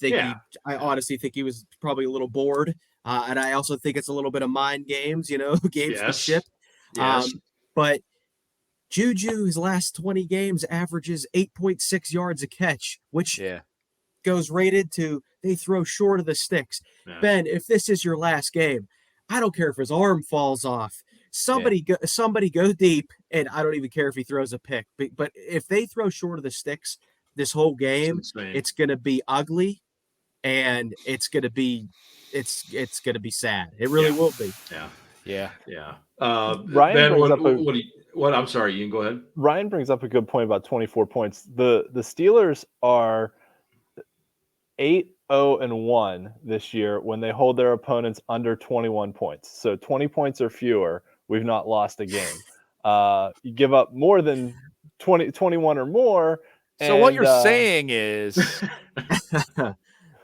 honestly think he was probably a little bored. And I also think it's a little bit of mind games, gamesmanship. Yes. But JuJu, his last 20 games, averages 8.6 yards a catch, which goes rated to they throw short of the sticks. Yeah. Ben, if this is your last game, I don't care if his arm falls off. Somebody go deep, and I don't even care if he throws a pick. But if they throw short of the sticks this whole game, it's going to be ugly, and it's going to be sad. It really will be. Yeah. Ryan Ben, brings what? I'm sorry, you can go ahead. Ryan brings up a good point about 24 points. The Steelers are 8-0-1 this year when they hold their opponents under 21 points. So 20 points or fewer, we've not lost a game. You give up more than 21 or more. So what you're saying is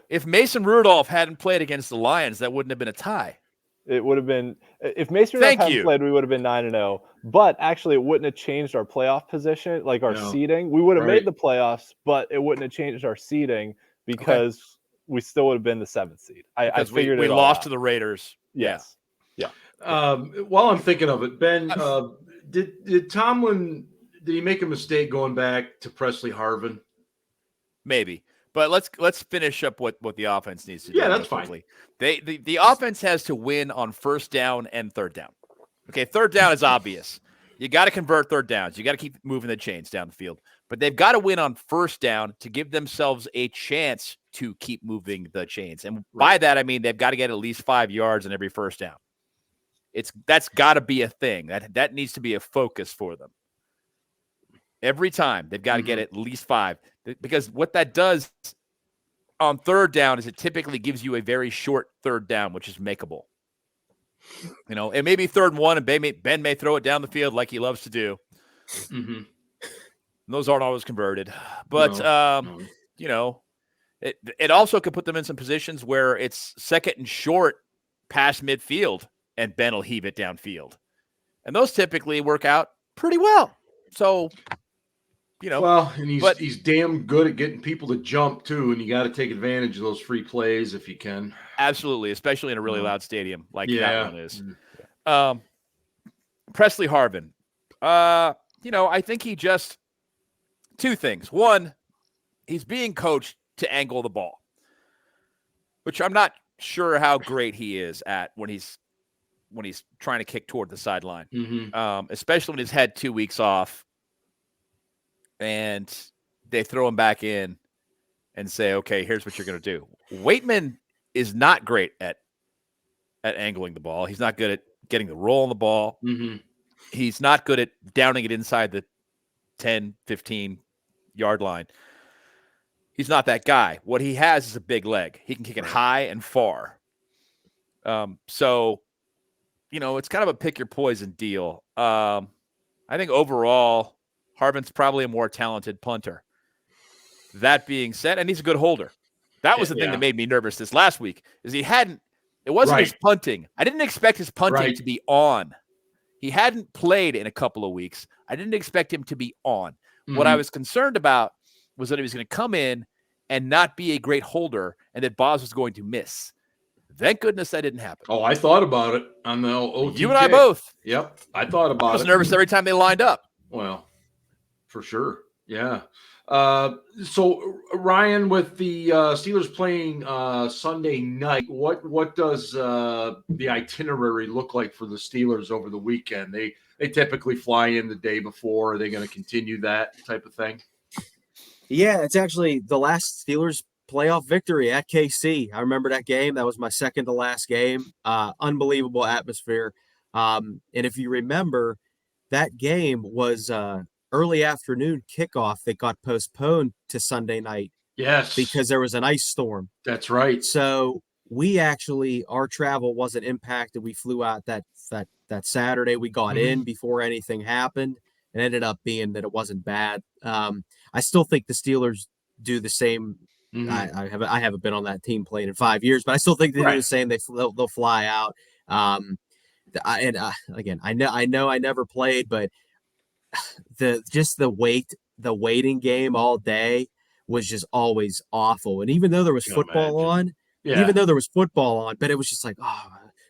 if Mason Rudolph hadn't played against the Lions, that wouldn't have been a tie. It would have been – if Mason Rudolph hadn't played, we would have been 9-0. But actually, it wouldn't have changed our playoff position, like our seeding. We would have made the playoffs, but it wouldn't have changed our seeding because we still would have been the 7th seed. I figured we it all lost out. to the Raiders. Yes. Yeah. While I'm thinking of it, Ben, did Tomlin – did he make a mistake going back to Presley Harvin? Maybe. But let's finish up what the offense needs to do. Yeah, that's fine. The offense has to win on first down and third down. Okay, third down is obvious. You got to convert third downs. You got to keep moving the chains down the field. But they've got to win on first down to give themselves a chance to keep moving the chains. And by that, I mean they've got to get at least 5 yards on every first down. That's got to be a thing. That needs to be a focus for them. Every time they've got to get at least 5, because what that does on third down is it typically gives you a very short third down, which is makeable. It may be 3rd and 1, and Ben may throw it down the field like he loves to do. Mm-hmm. Those aren't always converted, but it also could put them in some positions where it's 2nd and short past midfield, and Ben will heave it downfield, and those typically work out pretty well. So. And he's damn good at getting people to jump too, and you got to take advantage of those free plays if you can. Absolutely, especially in a really loud stadium like that one is. Presley Harvin, I think he just 2 things. One, he's being coached to angle the ball, which I'm not sure how great he is at when he's trying to kick toward the sideline, especially when he's had 2 weeks off. And they throw him back in and say, okay, here's what you're going to do. Waitman is not great at angling the ball. He's not good at getting the roll on the ball. Mm-hmm. He's not good at downing it inside the 10, 15-yard line. He's not that guy. What he has is a big leg. He can kick it high and far. So, it's kind of a pick your poison deal. I think overall, Harvin's probably a more talented punter. That being said, and he's a good holder. That was the thing that made me nervous this last week, is it wasn't his punting. I didn't expect his punting to be on. He hadn't played in a couple of weeks. I didn't expect him to be on. Mm-hmm. What I was concerned about was that he was going to come in and not be a great holder and that Boz was going to miss. Thank goodness that didn't happen. Oh, I thought about it on the OTJ. You and I both. Yep, I thought about it. I was nervous every time they lined up. Well, for sure. Yeah. So Ryan, with the Steelers playing Sunday night, what does the itinerary look like for the Steelers over the weekend? They typically fly in the day before. Are they going to continue that type of thing? Yeah, it's actually the last Steelers playoff victory at KC. I remember that game. That was my second to last game. Unbelievable atmosphere. And if you remember, that game was early afternoon kickoff that got postponed to Sunday night. Yes. Because there was an ice storm. That's right. So our travel wasn't impacted. We flew out that Saturday. We got in before anything happened. It ended up being that it wasn't bad. I still think the Steelers do the same. I haven't been on that team playing in 5 years, but I still think they do the same. They'll fly out. Again, I know I never played, but the waiting game all day was just always awful. And even though there was football on, but it was just like,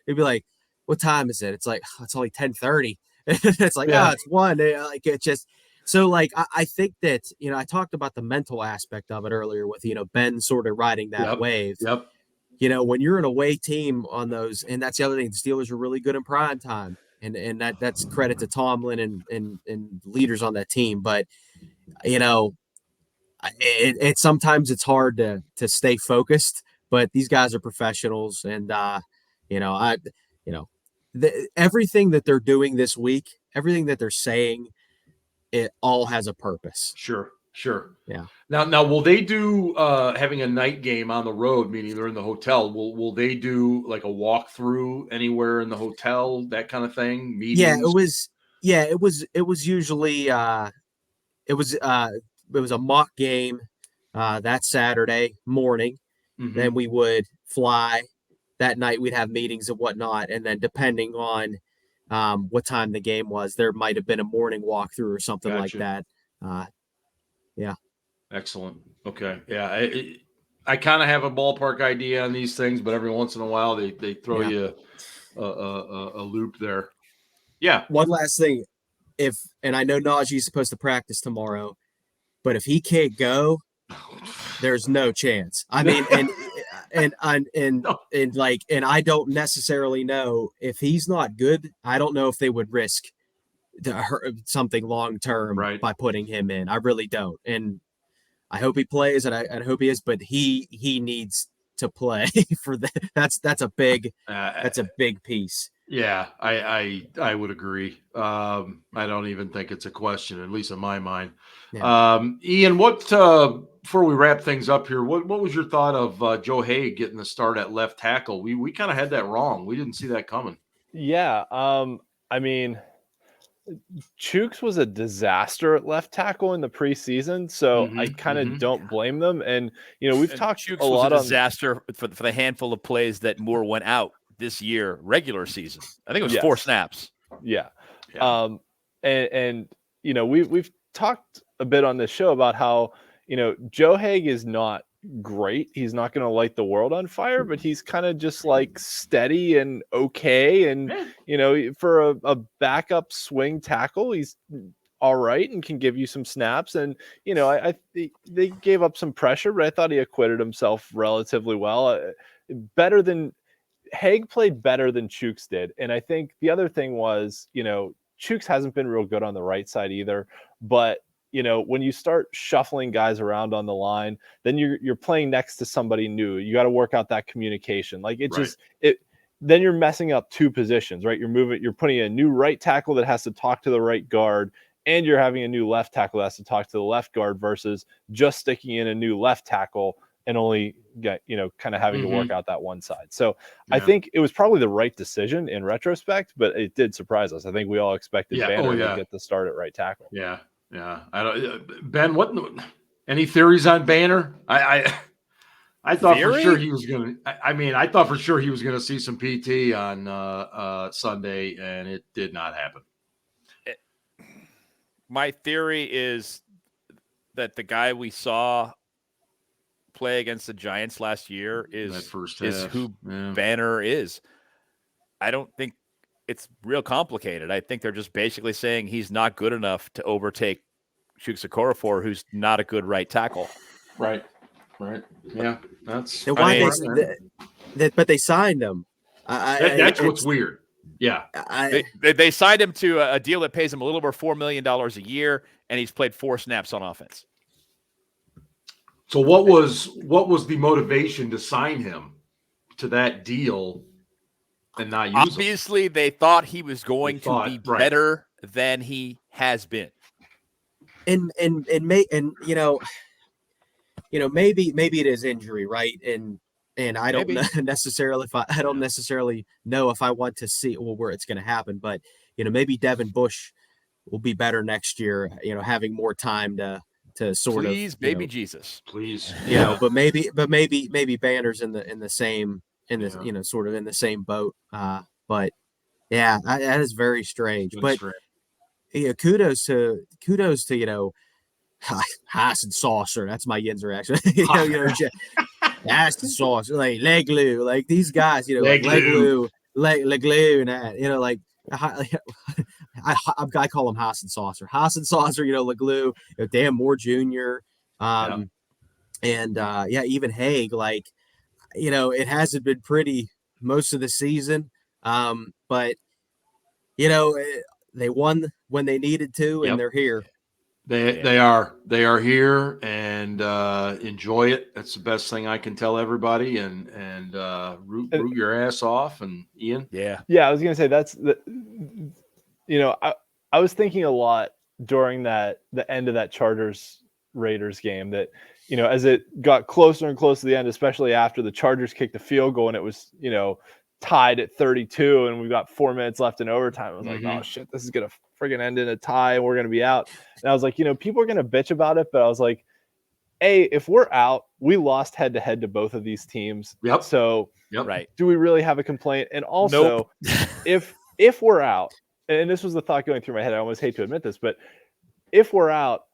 it'd be like, what time is it? It's like, it's only 10:30. It's like, it's 1. Like, it just, so like, I think that, I talked about the mental aspect of it earlier with, Ben sort of riding that wave. Yep. When you're an away team on those, and that's the other thing, the Steelers are really good in prime time. And that's credit to Tomlin and leaders on that team. But, sometimes it's hard to stay focused, but these guys are professionals. And, everything that they're doing this week, everything that they're saying, it all has a purpose. Sure. Yeah. Now, will they do having a night game on the road, meaning they're in the hotel? Will they do like a walkthrough anywhere in the hotel, that kind of thing? Meetings? It was usually it was a mock game that Saturday morning. Then we would fly. That night we'd have meetings and whatnot, and then depending on what time the game was, there might have been a morning walkthrough or something like that. Yeah. Excellent. Okay. Yeah. I kind of have a ballpark idea on these things, but every once in a while they throw you a loop there. Yeah. One last thing. And I know Najee's supposed to practice tomorrow, but if he can't go, there's no chance. I mean, and I don't necessarily know if he's not good. I don't know if they would risk something long term by putting him in. I really don't, and I hope he plays, and I hope he is. But he needs to play for that. That's a big piece. Yeah, I would agree. I don't even think it's a question, at least in my mind. Yeah. Ian, what before we wrap things up here, what was your thought of Joe Haeg getting the start at left tackle? We kind of had that wrong. We didn't see that coming. Yeah, I mean, Chooks was a disaster at left tackle in the preseason, so I kind of don't blame them. And we've talked Chooks a lot was a disaster for the handful of plays that Moore went out this year, regular season. I think it was 4 snaps. Yeah. And we've talked a bit on this show about how Joe Haeg is not great. He's not going to light the world on fire, but he's kind of just like steady and okay. And for a backup swing tackle, he's all right and can give you some snaps. And they gave up some pressure, but I thought he acquitted himself relatively well. Haeg played better than Chooks did. And I think the other thing was, Chooks hasn't been real good on the right side either, but when you start shuffling guys around on the line, then you're playing next to somebody new. You got to work out that communication. Like then you're messing up 2 positions, right? You're putting in a new right tackle that has to talk to the right guard, and you're having a new left tackle that has to talk to the left guard versus just sticking in a new left tackle and only get, kind of having to work out that one side. So I think it was probably the right decision in retrospect, but it did surprise us. I think we all expected Banner to get the start at right tackle. Yeah. Yeah, I don't. Ben, any theories on Banner? I thought for sure he was going to. I thought for sure he was going to see some PT on Sunday, and it did not happen. My theory is that the guy we saw play against the Giants last year is who Banner is. I don't think it's real complicated. I think they're just basically saying he's not good enough to overtake Chooks Okorafor, who's not a good right tackle. Right. Yeah, that's. But they signed him. That's what's weird. Yeah, they signed him to a deal that pays him a little over $4 million a year, and he's played 4 snaps on offense. So what was the motivation to sign him to that deal and not use him? Obviously, they thought he was going to be better than he has been. And maybe it is injury, right? And I don't necessarily necessarily know if I want to see where it's going to happen, but maybe Devin Bush will be better next year, having more time to sort of baby Jesus. Please. But maybe Banner's in the same sort of in the same boat. But yeah, that is very strange. But kudos to Haas and Saucer. That's my Yinzer actually. Haas and Saucer, like leg glue, like these guys, leg glue, and that, I call him Haas and Saucer. Haas and Saucer, Leglue, Dan Moore Jr. And even Haeg, it hasn't been pretty most of the season. But they won when they needed to, and they're here. They are here, and enjoy it. That's the best thing I can tell everybody, and root your ass off. And Ian, I was gonna say that's the. I was thinking a lot during the end of that Chargers Raiders game that, as it got closer and closer to the end, especially after the Chargers kicked a field goal and it was, tied at 32 and we've got 4 minutes left in overtime. I was like, oh shit, this is going to friggin' end in a tie and we're going to be out. And I was like, people are going to bitch about it, but I was like, if we're out, we lost head to head to both of these teams. Yep. So right. Do we really have a complaint? And also if we're out, and this was the thought going through my head, I almost hate to admit this, but if we're out,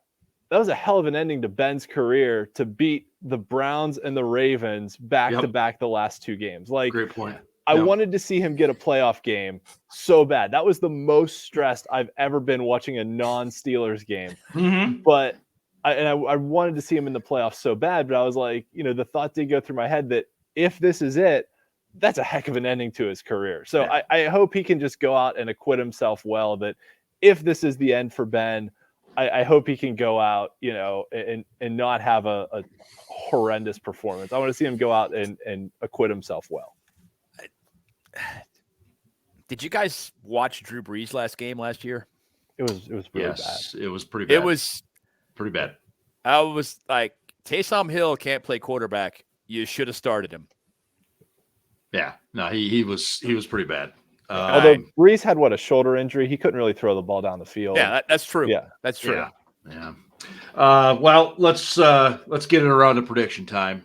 that was a hell of an ending to Ben's career to beat the Browns and the Ravens back to back the last 2 games. Like, great point. I wanted to see him get a playoff game so bad. That was the most stressed I've ever been watching a non-Steelers game. Mm-hmm. But I wanted to see him in the playoffs so bad, but I was like, the thought did go through my head that if this is it, that's a heck of an ending to his career. So I hope he can just go out and acquit himself well, that if this is the end for Ben, I hope he can go out, and not have a horrendous performance. I want to see him go out and acquit himself well. Did you guys watch Drew Brees last year? It was really bad. It was pretty bad. It was pretty bad. I was like, Taysom Hill can't play quarterback. You should have started him. Yeah, no, he was pretty bad. Although Brees had a shoulder injury, he couldn't really throw the ball down the field. Yeah, that's true. Yeah, that's true. Yeah. Well, let's get it around to prediction time.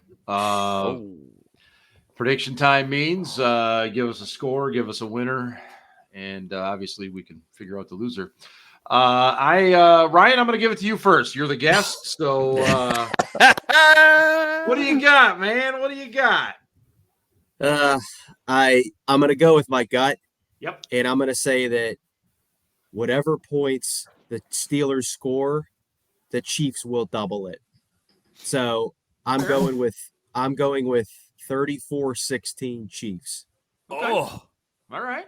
Prediction time means give us a score, give us a winner, and obviously we can figure out the loser. Ryan, I'm going to give it to you first. You're the guest, so what do you got, man? What do you got? I'm going to go with my gut. Yep. And I'm going to say that whatever points the Steelers score, the Chiefs will double it. So I'm going with 34-16 Chiefs. Okay. Oh, all right.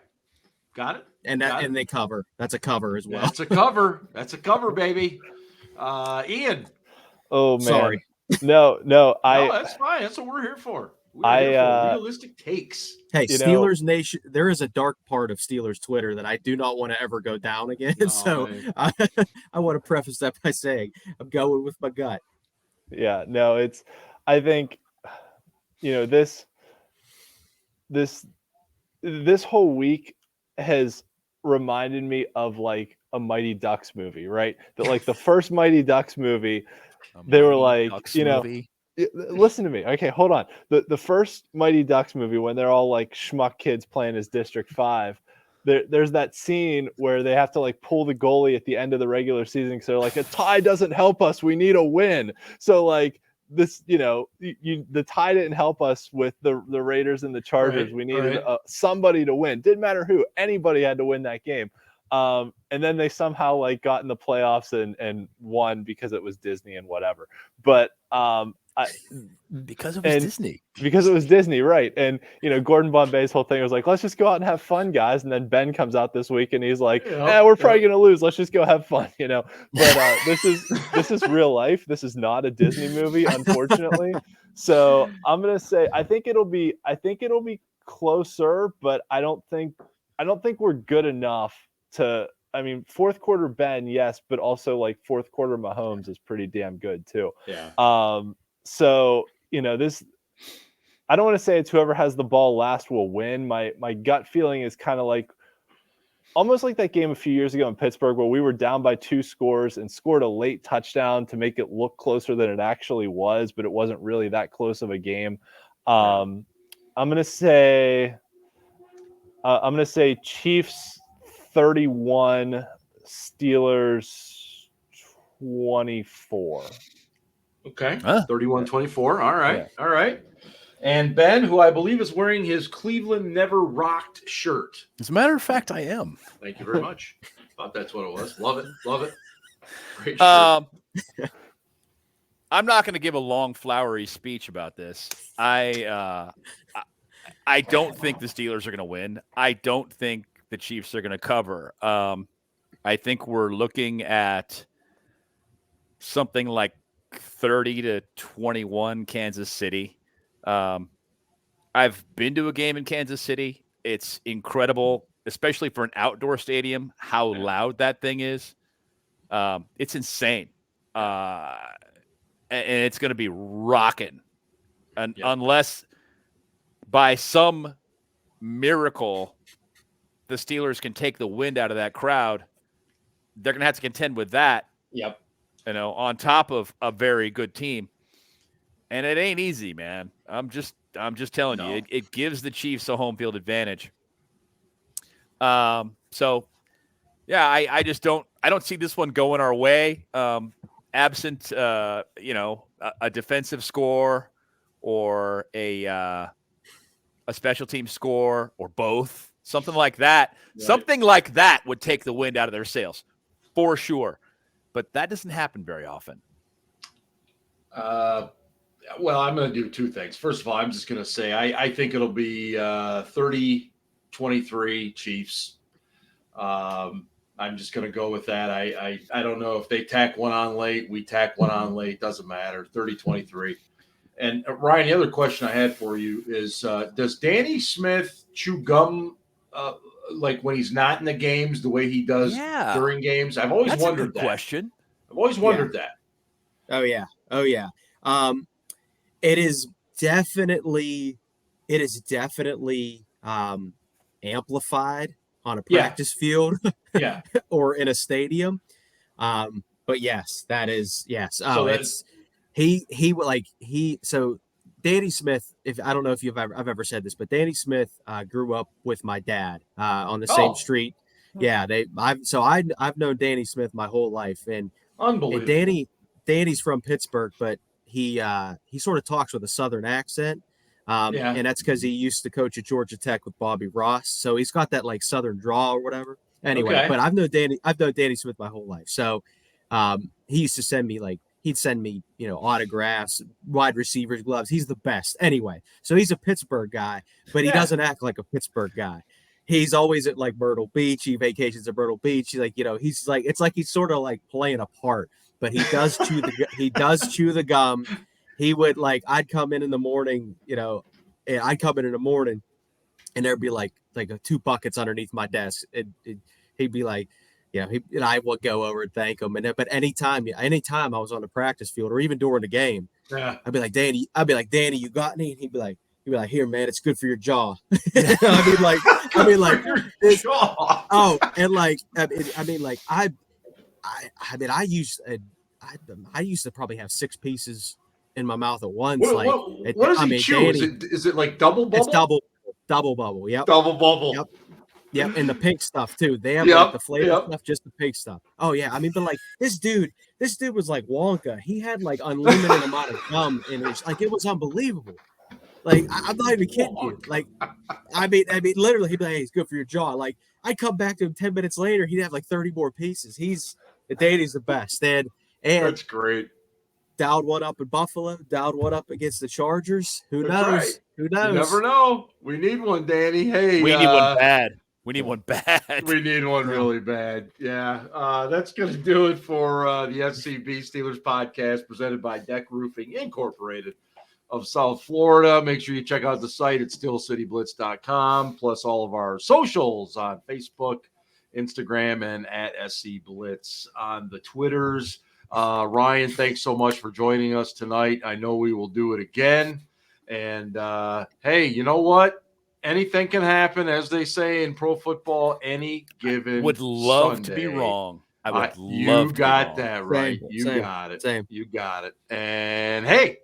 Got it. And they cover. That's a cover as well. That's a cover. That's a cover, baby. Ian. Oh, man. Sorry. No, that's fine. That's what we're here for. We're here for realistic takes. Hey, Steelers Nation, there is a dark part of Steelers Twitter that I do not want to ever go down again. So I want to preface that by saying I'm going with my gut. Yeah, no, I think, this whole week has reminded me of like a Mighty Ducks movie, right? That like the first Mighty Ducks movie, they were like, movie. Listen to me. Okay, hold on. The first Mighty Ducks movie, when they're all like schmuck kids playing as District 5, there's that scene where they have to like pull the goalie at the end of the regular season. So they're like, a tie doesn't help us. We need a win. So like this, the tie didn't help us with the Raiders and the Chargers. We needed somebody to win. Didn't matter who. Anybody had to win that game. And then they somehow like got in the playoffs and won because it was Disney and whatever. But Because it was Disney. Because it was Disney, right? And Gordon Bombay's whole thing was like, let's just go out and have fun, guys. And then Ben comes out this week and he's like, we're probably gonna lose. Let's just go have fun, But this is real life. This is not a Disney movie, unfortunately. So I'm gonna say I think it'll be closer, but I don't think we're good enough to. I mean, fourth quarter Ben, yes, but also like fourth quarter Mahomes is pretty damn good too. Yeah. So this. I don't want to say it's whoever has the ball last will win. My gut feeling is kind of like almost like that game a few years ago in Pittsburgh where we were down by 2 scores and scored a late touchdown to make it look closer than it actually was, but it wasn't really that close of a game. I'm gonna say Chiefs 31, Steelers 24. Okay, 31-24. All right, yeah. All right. And Ben, who I believe is wearing his Cleveland Never Rocked shirt. As a matter of fact, I am. Thank you very much. Thought that's what it was. Love it. Love it. Great shirt. I'm not going to give a long, flowery speech about this. I don't think the Steelers are going to win. I don't think the Chiefs are going to cover. I think we're looking at something like 30-21 Kansas City. I've been to a game in Kansas City. It's incredible, especially for an outdoor stadium, how loud that thing is. It's insane. And it's going to be rocking. Unless by some miracle the Steelers can take the wind out of that crowd, they're going to have to contend with that. Yep. On top of a very good team. And it ain't easy, man. I'm just telling you, it gives the Chiefs a home field advantage. So yeah, I just don't see this one going our way. Absent a defensive score or a special team score or both, something like that. Right. Something like that would take the wind out of their sails for sure. But that doesn't happen very often. Well, I'm going to do 2 things. First of all, I'm just going to say I think it'll be 30-23 Chiefs. I'm just going to go with that. I don't know if they tack one on late. We tack one on late. Doesn't matter. 30-23. And Ryan, the other question I had for you is, does Danny Smith chew gum like when he's not in the games the way he does during games? I've always wondered that. Question. I've always wondered that. Oh yeah. It is definitely amplified on a practice field or in a stadium. But yes, that is yes. So Danny Smith, I don't know if I've ever said this, but Danny Smith grew up with my dad on the same street. Yeah, I've known Danny Smith my whole life, and unbelievable. And Danny's from Pittsburgh, but he sort of talks with a Southern accent, and that's because he used to coach at Georgia Tech with Bobby Ross, so he's got that like Southern drawl or whatever. Anyway, but I've known Danny Smith my whole life, so he used to send me he'd send me autographs, wide receivers, gloves. He's the best. Anyway, so he's a Pittsburgh guy, but he doesn't act like a Pittsburgh guy. He's always at like Myrtle Beach. He vacations at Myrtle Beach. He's like, he's like, it's like he's sort of like playing a part, but he does chew the gum. He would I'd come in the morning, and there'd be like 2 buckets underneath my desk. He'd be like, and I would go over and thank him. But anytime I was on the practice field or even during the game, I'd be like, Danny, you got any? And he'd be like, here, man, it's good for your jaw. I used to probably have 6 pieces in my mouth at once. What does he chew? Is it like double bubble? It's double bubble. Yep. Double bubble. Yep. Yep, and the pink stuff too. They have the flavor stuff, just the pink stuff. Oh yeah, but this dude was like Wonka. He had unlimited amount of gum in his, it was unbelievable. I'm not even kidding you. Literally, he'd be like, "Hey, it's good for your jaw." I'd come back to him 10 minutes later, he'd have 30 more pieces. Danny's the best, and that's great. dialed one up in Buffalo, dialed one up against the Chargers. Who That's knows? right. Who knows? You never know. We need one, Danny. Hey, we need one bad. We need one bad. We need one really bad. Yeah. That's going to do it for the SCB Steelers podcast presented by DEK Roofing Incorporated of South Florida. Make sure you check out the site at steelcityblitz.com, plus all of our socials on Facebook, Instagram, and at SC Blitz on the Twitters. Ryan, thanks so much for joining us tonight. I know we will do it again. And hey, you know what? Anything can happen, as they say in pro football, any given would love Sunday. to be wrong. I would love You to got be wrong. that right. Same, you same, got it. same. You got it. And hey,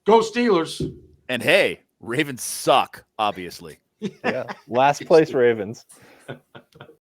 go Steelers. And hey, Ravens suck, obviously. Yeah. Last place Ravens.